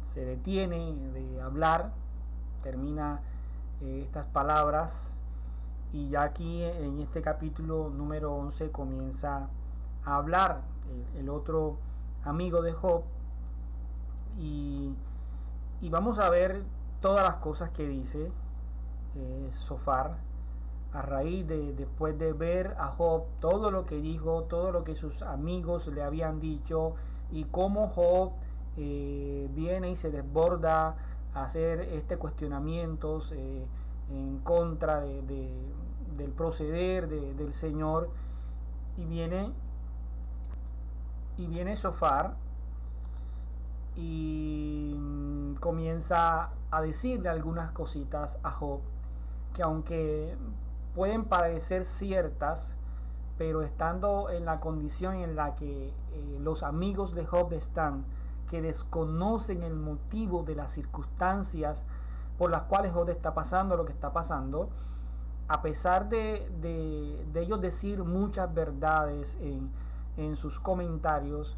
se detiene de hablar, termina estas palabras, y ya aquí en este capítulo número 11 comienza a hablar el otro amigo de Job, y vamos a ver todas las cosas que dice Zofar a raíz de después de ver a Job todo lo que dijo, todo lo que sus amigos le habían dicho, y cómo Job viene y se desborda a hacer cuestionamientos en contra del proceder del Señor, y viene Zofar y comienza a decirle algunas cositas a Job que, aunque pueden parecer ciertas, pero estando en la condición en la que los amigos de Job están, que desconocen el motivo de las circunstancias por las cuales Job está pasando lo que está pasando, a pesar de ellos decir muchas verdades en sus comentarios,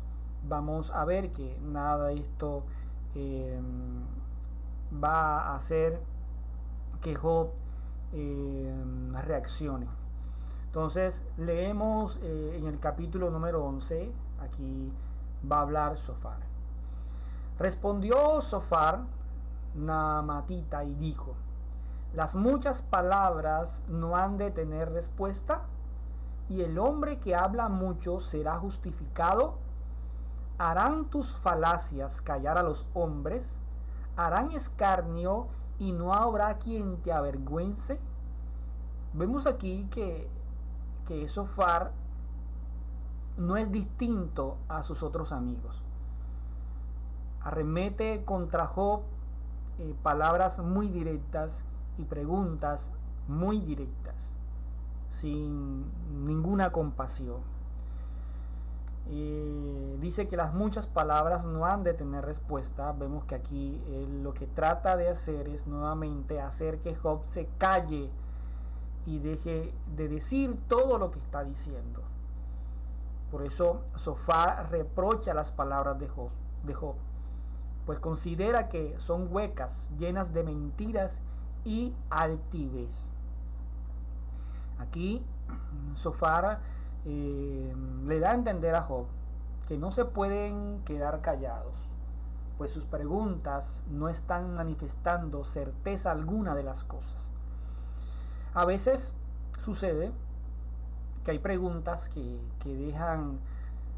vamos a ver que nada de esto va a hacer que Job reaccione. Entonces leemos en el capítulo número 11, aquí va a hablar Zofar. Respondió Zofar Naamatita y dijo: las muchas palabras no han de tener respuesta, y el hombre que habla mucho será justificado. ¿Harán tus falacias callar a los hombres? ¿Harán escarnio y no habrá quien te avergüence? Vemos aquí que Zofar no es distinto a sus otros amigos. Arremete contra Job palabras muy directas y preguntas muy directas, sin ninguna compasión. Dice que las muchas palabras no han de tener respuesta. Vemos que aquí lo que trata de hacer es nuevamente hacer que Job se calle y deje de decir todo lo que está diciendo. Por eso Sofar reprocha las palabras de Job, pues considera que son huecas, llenas de mentiras y altivez. Aquí Sofar le da a entender a Job que no se pueden quedar callados, pues sus preguntas no están manifestando certeza alguna de las cosas. A veces sucede que hay preguntas que dejan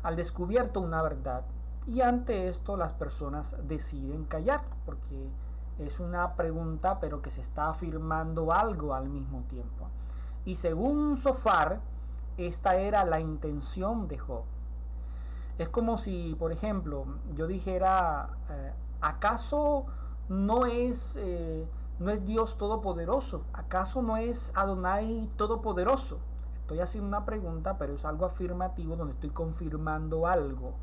al descubierto una verdad, y ante esto las personas deciden callar, porque es una pregunta pero que se está afirmando algo al mismo tiempo. Y según Sofar, esta era la intención de Job. Es como si, por ejemplo, yo dijera, ¿acaso no es Dios todopoderoso? ¿Acaso no es Adonai todopoderoso? Estoy haciendo una pregunta, pero es algo afirmativo donde estoy confirmando algo.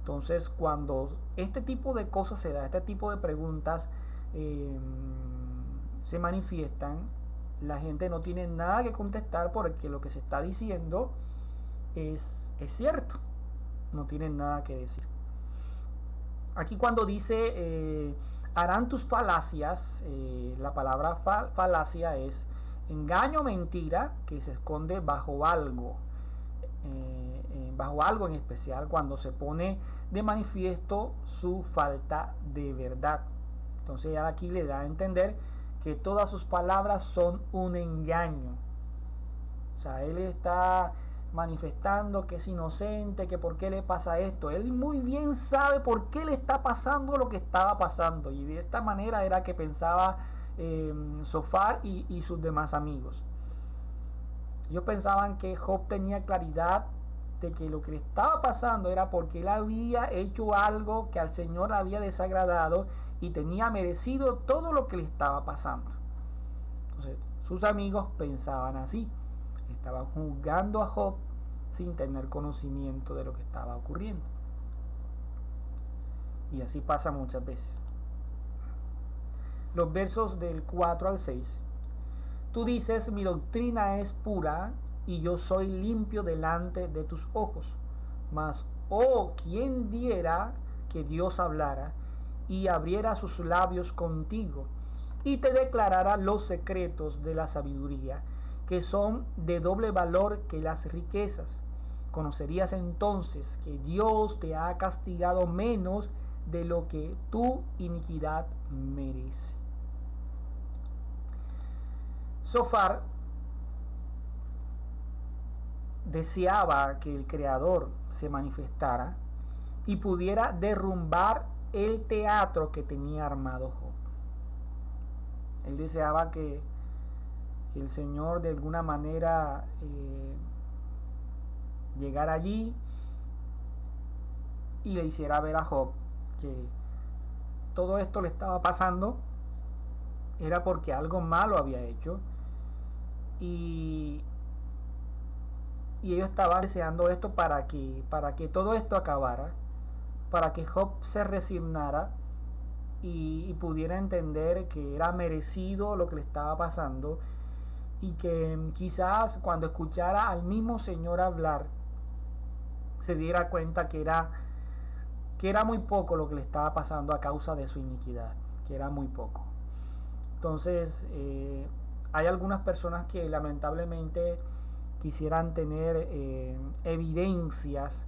Entonces, cuando este tipo de cosas se da, este tipo de preguntas se manifiestan, la gente no tiene nada que contestar porque lo que se está diciendo es cierto. No tienen nada que decir. Aquí cuando dice harán tus falacias, la palabra falacia es engaño o mentira que se esconde bajo algo en especial, cuando se pone de manifiesto su falta de verdad. Entonces aquí le da a entender que todas sus palabras son un engaño. O sea, él está manifestando que es inocente, que por qué le pasa esto. Él muy bien sabe por qué le está pasando lo que estaba pasando, y de esta manera era que pensaba Sofar y sus demás amigos. Ellos pensaban que Job tenía claridad de que lo que le estaba pasando era porque él había hecho algo que al Señor había desagradado y tenía merecido todo lo que le estaba pasando. Entonces sus amigos pensaban así, estaban juzgando a Job sin tener conocimiento de lo que estaba ocurriendo. Y así pasa muchas veces. Los versos del 4 al 6. Tú dices, mi doctrina es pura y yo soy limpio delante de tus ojos. Mas, oh, ¿quién diera que Dios hablara y abriera sus labios contigo y te declarara los secretos de la sabiduría, que son de doble valor que las riquezas? Conocerías entonces que Dios te ha castigado menos de lo que tu iniquidad merece. Sofar deseaba que el Creador se manifestara y pudiera derrumbar el teatro que tenía armado Job. Él deseaba que el Señor de alguna manera llegara allí y le hiciera ver a Job que todo esto le estaba pasando era porque algo malo había hecho, y ellos estaban deseando esto para que todo esto acabara, para que Job se resignara y pudiera entender que era merecido lo que le estaba pasando, y que quizás cuando escuchara al mismo Señor hablar se diera cuenta que era muy poco lo que le estaba pasando a causa de su iniquidad, que era muy poco. Entonces hay algunas personas que lamentablemente quisieran tener evidencias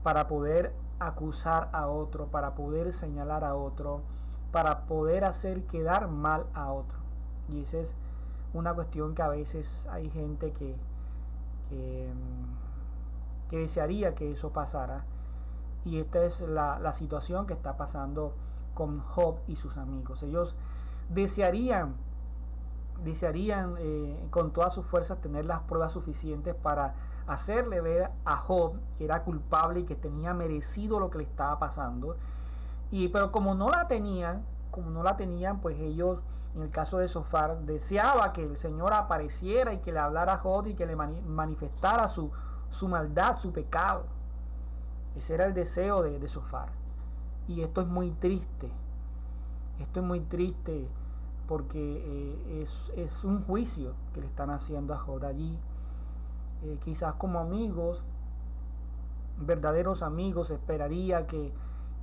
para poder acusar a otro, para poder señalar a otro, para poder hacer quedar mal a otro. Y esa es una cuestión que a veces hay gente que desearía que eso pasara. Y esta es la situación que está pasando con Job y sus amigos. Ellos desearían con todas sus fuerzas tener las pruebas suficientes para hacerle ver a Job que era culpable y que tenía merecido lo que le estaba pasando. Pero como no la tenían, pues ellos, en el caso de Sofar, deseaba que el Señor apareciera y que le hablara a Job y que le manifestara su maldad, su pecado. Ese era el deseo de Sofar. Y esto es muy triste. Esto es muy triste porque es un juicio que le están haciendo a Job allí. Quizás como amigos, verdaderos amigos, esperaría que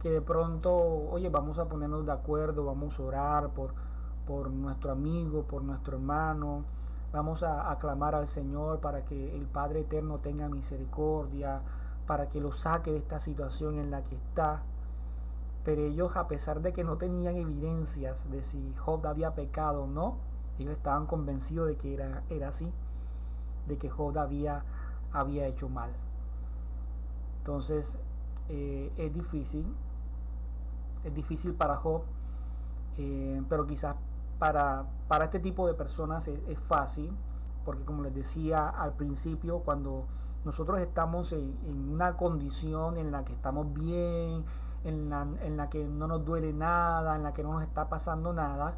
de pronto, oye, vamos a ponernos de acuerdo, vamos a orar por nuestro amigo, por nuestro hermano, vamos a clamar al Señor para que el Padre Eterno tenga misericordia, para que lo saque de esta situación en la que está. Pero ellos, a pesar de que no tenían evidencias de si Job había pecado o no, ellos estaban convencidos de que era así, de que Job había hecho mal. Entonces es difícil para Job, pero quizás para este tipo de personas es fácil, porque como les decía al principio, cuando nosotros estamos en una condición en la que estamos bien, en la que no nos duele nada, en la que no nos está pasando nada,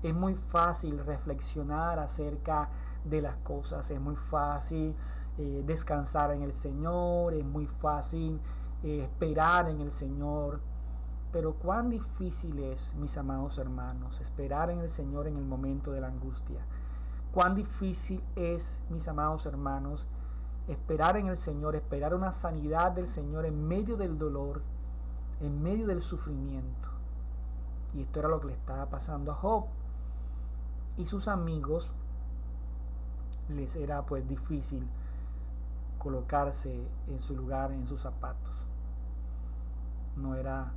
es muy fácil reflexionar acerca de las cosas, es muy fácil descansar en el Señor, es muy fácil esperar en el Señor. Pero cuán difícil es, mis amados hermanos, esperar en el Señor en el momento de la angustia. Cuán difícil es, mis amados hermanos, esperar en el Señor, esperar una sanidad del Señor en medio del dolor, en medio del sufrimiento. Y esto era lo que le estaba pasando a Job. Y sus amigos les era pues difícil colocarse en su lugar, en sus zapatos. No era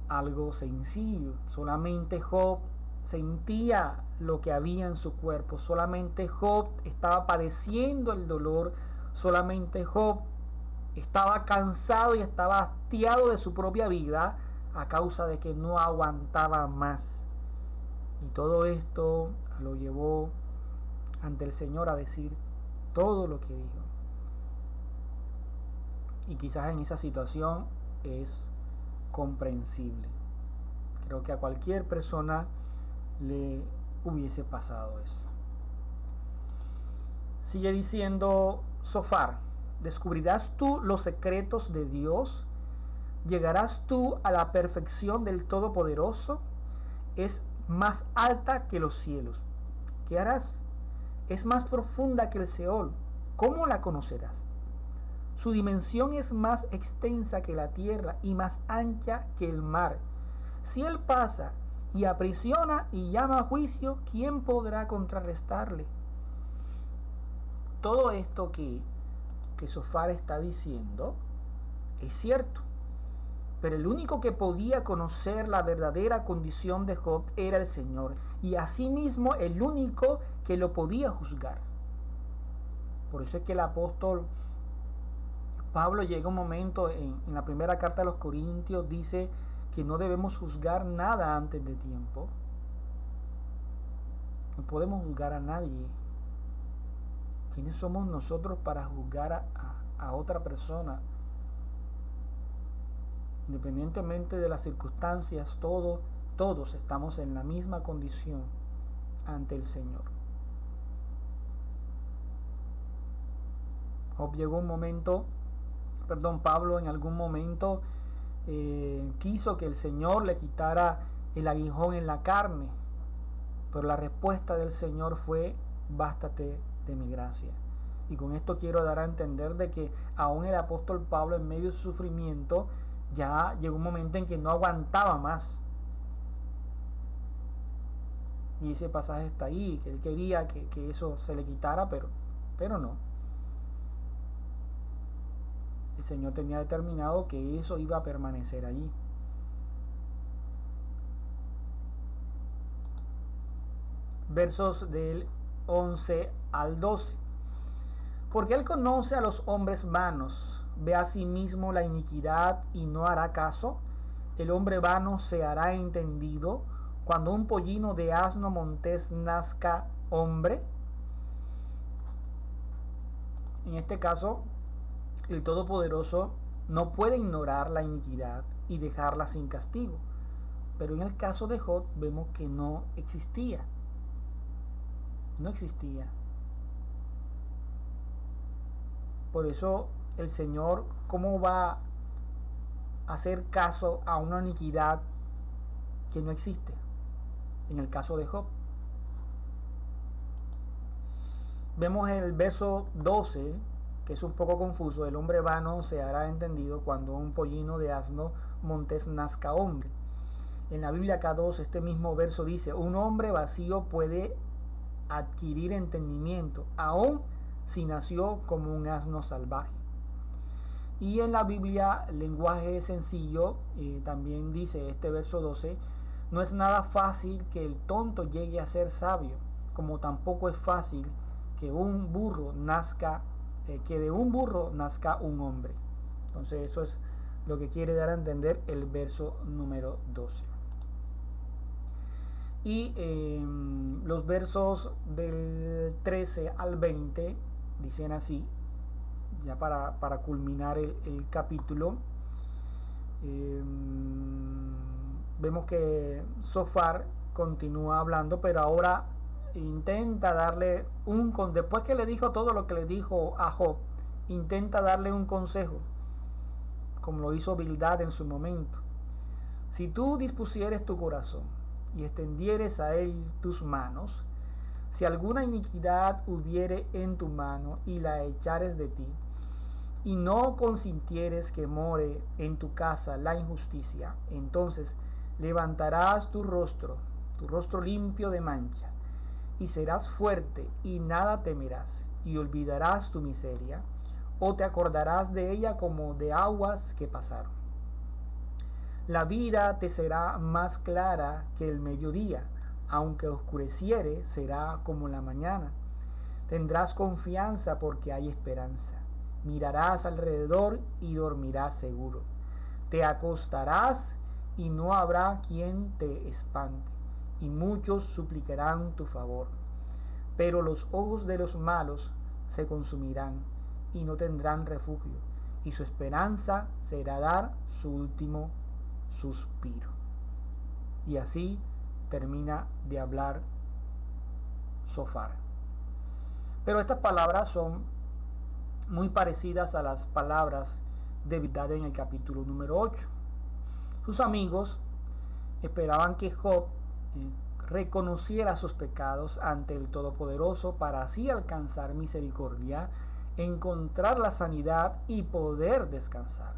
algo sencillo. Solamente Job sentía lo que había en su cuerpo. Solamente Job estaba padeciendo el dolor. Solamente Job estaba cansado y estaba hastiado de su propia vida a causa de que no aguantaba más. Y todo esto lo llevó ante el Señor a decir todo lo que dijo. Y quizás en esa situación es comprensible. Creo que a cualquier persona le hubiese pasado eso. Sigue diciendo Sofar: ¿descubrirás tú los secretos de Dios? ¿Llegarás tú a la perfección del Todopoderoso? Es más alta que los cielos. ¿Qué harás? Es más profunda que el Seol. ¿Cómo la conocerás? Su dimensión es más extensa que la tierra y más ancha que el mar. Si él pasa y aprisiona y llama a juicio, ¿quién podrá contrarrestarle? Todo esto que Sofar está diciendo es cierto, pero el único que podía conocer la verdadera condición de Job era el Señor, y asimismo el único que lo podía juzgar. Por eso es que el apóstol Pablo llega un momento en la primera carta a los Corintios, dice que no debemos juzgar nada antes de tiempo. No podemos juzgar a nadie. ¿Quiénes somos nosotros para juzgar a otra persona? Independientemente de las circunstancias, todos estamos en la misma condición ante el Señor. Pablo en algún momento quiso que el Señor le quitara el aguijón en la carne, pero la respuesta del Señor fue: bástate de mi gracia. Y con esto quiero dar a entender de que aún el apóstol Pablo, en medio de su sufrimiento, ya llegó un momento en que no aguantaba más. Y ese pasaje está ahí, que él quería que eso se le quitara, pero no. El Señor tenía determinado que eso iba a permanecer allí. Versos del 11 al 12. Porque Él conoce a los hombres vanos, ve a sí mismo la iniquidad y no hará caso. El hombre vano se hará entendido cuando un pollino de asno montés nazca hombre. En este caso, el Todopoderoso no puede ignorar la iniquidad y dejarla sin castigo. Pero en el caso de Job vemos que no existía. No existía. Por eso el Señor, ¿cómo va a hacer caso a una iniquidad que no existe? En el caso de Job. Vemos el verso 12, que es un poco confuso. El hombre vano se hará entendido cuando un pollino de asno montés nazca hombre. En la Biblia K2 este mismo verso dice: un hombre vacío puede adquirir entendimiento, aun si nació como un asno salvaje. Y en la Biblia lenguaje sencillo también dice este verso 12: no es nada fácil que el tonto llegue a ser sabio, como tampoco es fácil que un burro nazca, que de un burro nazca un hombre. Entonces eso es lo que quiere dar a entender el verso número 12. Y los versos del 13 al 20 dicen así, ya para culminar el capítulo. Vemos que Zofar continúa hablando, pero ahora intenta darle después que le dijo todo lo que le dijo a Job, intenta darle un consejo, como lo hizo Bildad en su momento. Si tú dispusieres tu corazón y extendieres a él tus manos, si alguna iniquidad hubiere en tu mano y la echares de ti, y no consintieres que more en tu casa la injusticia, entonces levantarás tu rostro limpio de mancha, y serás fuerte y nada temerás, y olvidarás tu miseria, o te acordarás de ella como de aguas que pasaron. La vida te será más clara que el mediodía, aunque oscureciere será como la mañana. Tendrás confianza porque hay esperanza. Mirarás alrededor y dormirás seguro. Te acostarás y no habrá quien te espante, y muchos suplicarán tu favor. Pero los ojos de los malos se consumirán y no tendrán refugio, y su esperanza será dar su último suspiro. Y así termina de hablar Zofar. Pero estas palabras son muy parecidas a las palabras de Bildad en el capítulo número 8. Sus amigos esperaban que Job reconociera sus pecados ante el Todopoderoso para así alcanzar misericordia, encontrar la sanidad y poder descansar.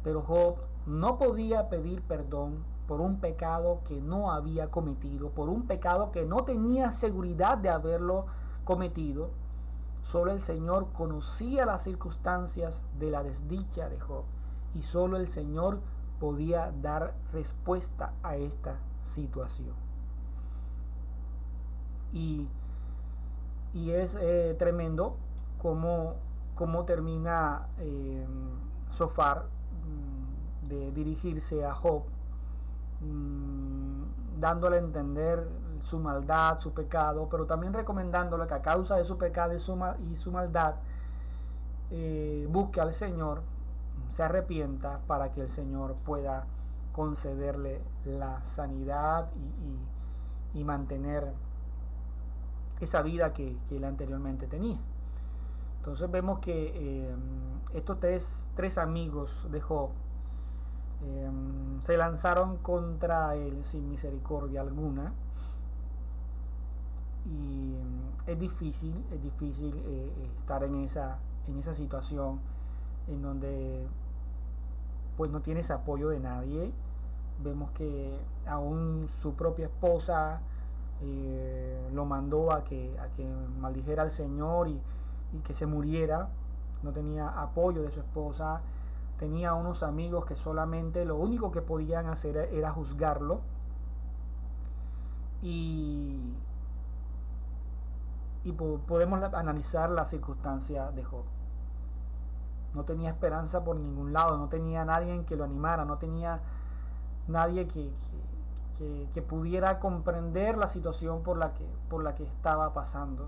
Pero Job no podía pedir perdón por un pecado que no había cometido, por un pecado que no tenía seguridad de haberlo cometido. Solo el Señor conocía las circunstancias de la desdicha de Job, y solo el Señor podía dar respuesta a esta situación. Y es tremendo cómo termina Zofar de dirigirse a Job, dándole a entender su maldad, su pecado, pero también recomendándole que a causa de su pecado y su maldad busque al Señor, se arrepienta, para que el Señor pueda concederle la sanidad y mantener esa vida que él anteriormente tenía. Entonces vemos que estos tres amigos de Job se lanzaron contra él sin misericordia alguna, y es difícil estar en esa situación en donde pues no tienes apoyo de nadie. Vemos que aún su propia esposa lo mandó a que maldijera al Señor y que se muriera. No tenía apoyo de su esposa. Tenía unos amigos que solamente lo único que podían hacer era juzgarlo. Y podemos analizar la circunstancia de Job. No tenía esperanza por ningún lado, no tenía nadie que lo animara, no tenía nadie que pudiera comprender la situación por la que estaba pasando.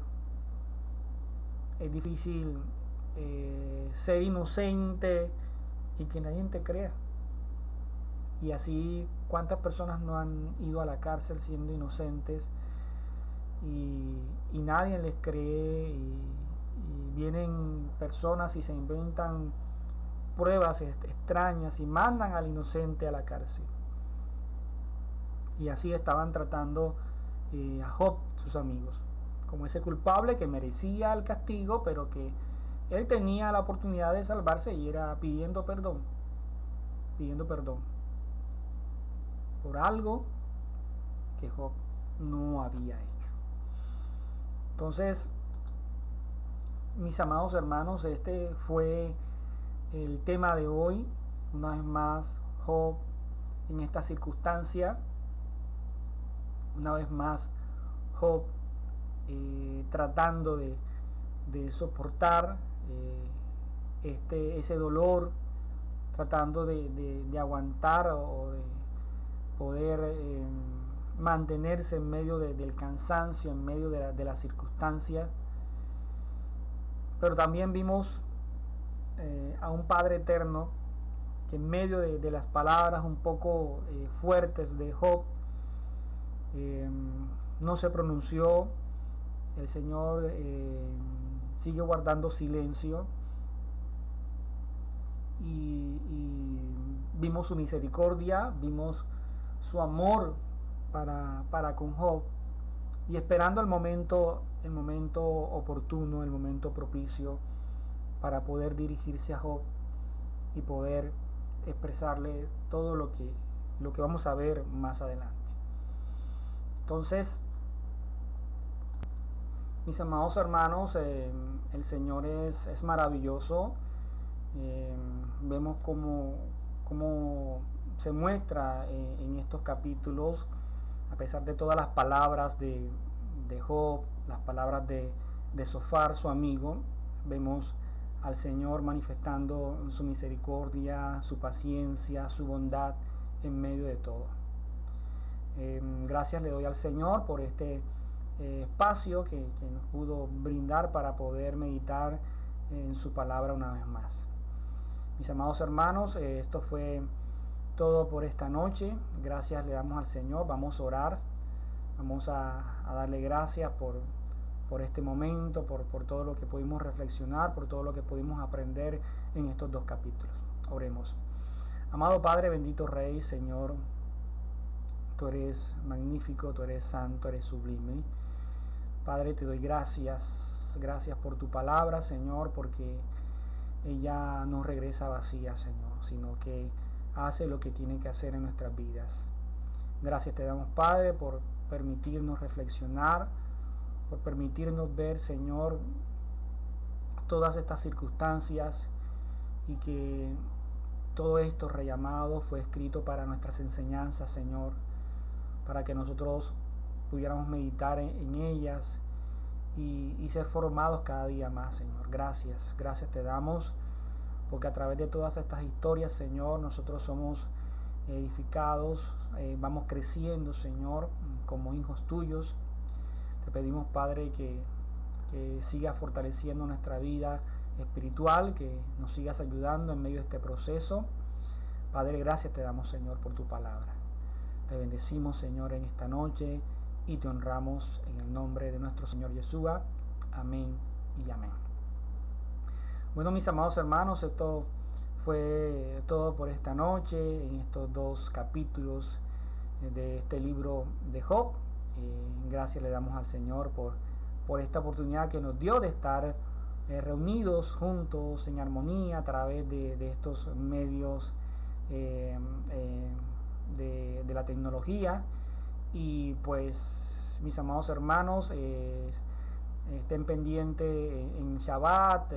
es difícil ser inocente y que nadie te crea. Y así, ¿cuántas personas no han ido a la cárcel siendo inocentes y nadie les cree y vienen personas y se inventan pruebas extrañas y mandan al inocente a la cárcel? Y así estaban tratando a Job, sus amigos, como ese culpable que merecía el castigo, pero que él tenía la oportunidad de salvarse y era pidiendo perdón por algo que Job no había hecho. Entonces, mis amados hermanos, este fue el tema de hoy. Una vez más, Job en esta circunstancia, una vez más, Job tratando de soportar ese dolor, tratando de aguantar o de poder mantenerse en medio del cansancio, en medio de la circunstancia. Pero también vimos a un Padre eterno que en medio de las palabras un poco fuertes de Job no se pronunció. El Señor sigue guardando silencio y vimos su misericordia, vimos su amor para con Job, y esperando el momento oportuno, el momento propicio para poder dirigirse a Job y poder expresarle todo lo que vamos a ver más adelante. Entonces, mis amados hermanos, el Señor es maravilloso. Vemos cómo se muestra en estos capítulos, a pesar de todas las palabras de Job, las palabras de Zofar, su amigo, vemos al Señor manifestando su misericordia, su paciencia, su bondad en medio de todo. Gracias le doy al Señor por este espacio que nos pudo brindar para poder meditar en su palabra una vez más. Mis amados hermanos, esto fue todo por esta noche. Gracias le damos al Señor. Vamos a orar, vamos a darle gracias por este momento, por todo lo que pudimos reflexionar, por todo lo que pudimos aprender en estos 2 capítulos. Oremos. Amado Padre, bendito Rey, Señor, tú eres magnífico, tú eres santo, eres sublime. Padre, te doy gracias por tu palabra, Señor, porque ella no regresa vacía, Señor, sino que hace lo que tiene que hacer en nuestras vidas. Gracias te damos, Padre, por permitirnos reflexionar, por permitirnos ver, Señor, todas estas circunstancias, y que todo esto rellamado fue escrito para nuestras enseñanzas, Señor, para que nosotros pudiéramos meditar en ellas y ser formados cada día más, Señor. Gracias te damos, porque a través de todas estas historias, Señor, nosotros somos edificados, vamos creciendo, Señor, como hijos tuyos. Te pedimos, Padre, que sigas fortaleciendo nuestra vida espiritual, que nos sigas ayudando en medio de este proceso. Padre, gracias te damos, Señor, por tu palabra. Te bendecimos, Señor, en esta noche y te honramos en el nombre de nuestro Señor Yeshua. Amén y amén. Bueno, mis amados hermanos, esto fue todo por esta noche en estos 2 capítulos de este libro de Job. Gracias le damos al Señor por esta oportunidad que nos dio de estar reunidos juntos en armonía a través de estos medios de la tecnología. Y pues, mis amados hermanos, estén pendientes en Shabbat,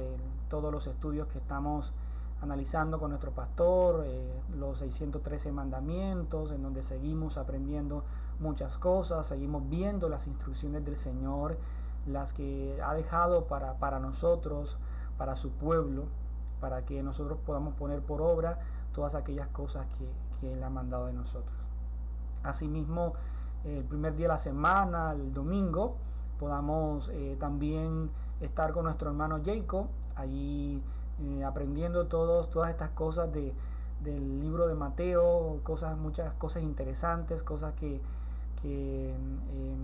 todos los estudios que estamos analizando con nuestro pastor, los 613 mandamientos, en donde seguimos aprendiendo muchas cosas, seguimos viendo las instrucciones del Señor, las que ha dejado para nosotros, para su pueblo, para que nosotros podamos poner por obra todas aquellas cosas que Él ha mandado de nosotros. Asimismo, el primer día de la semana, el domingo, podamos también estar con nuestro hermano Jacob, allí aprendiendo todas estas cosas del libro de Mateo, muchas cosas interesantes, cosas que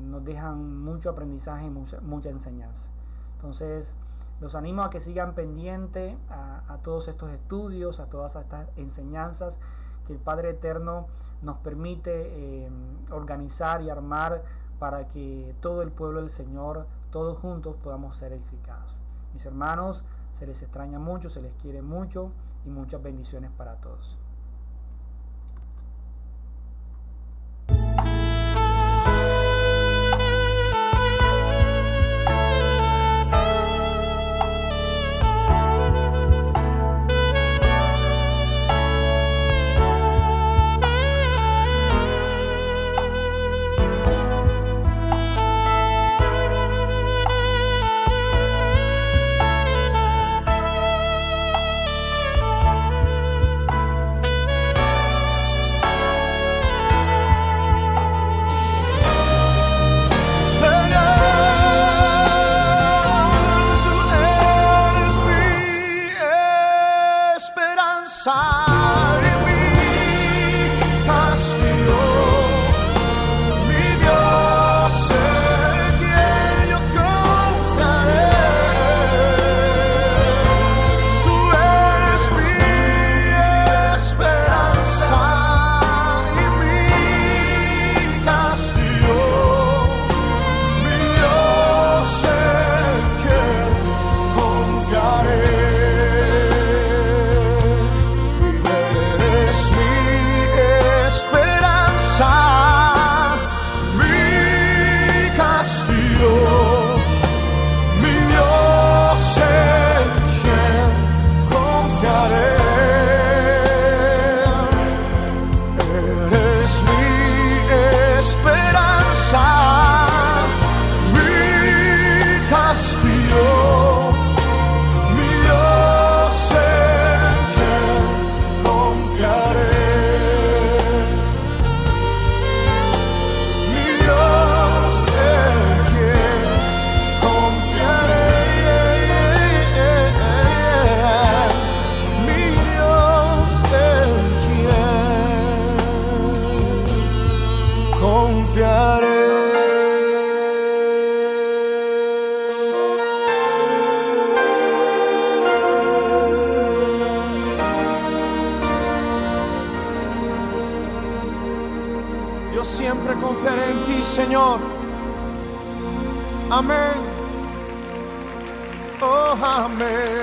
nos dejan mucho aprendizaje y mucha enseñanza. Entonces, los animo a que sigan pendientes a todos estos estudios, a todas estas enseñanzas que el Padre Eterno nos permite organizar y armar para que todo el pueblo del Señor, todos juntos, podamos ser edificados. Mis hermanos, se les extraña mucho, se les quiere mucho y muchas bendiciones para todos. Yo siempre confiaré en ti, Señor. Amén. Oh, amén.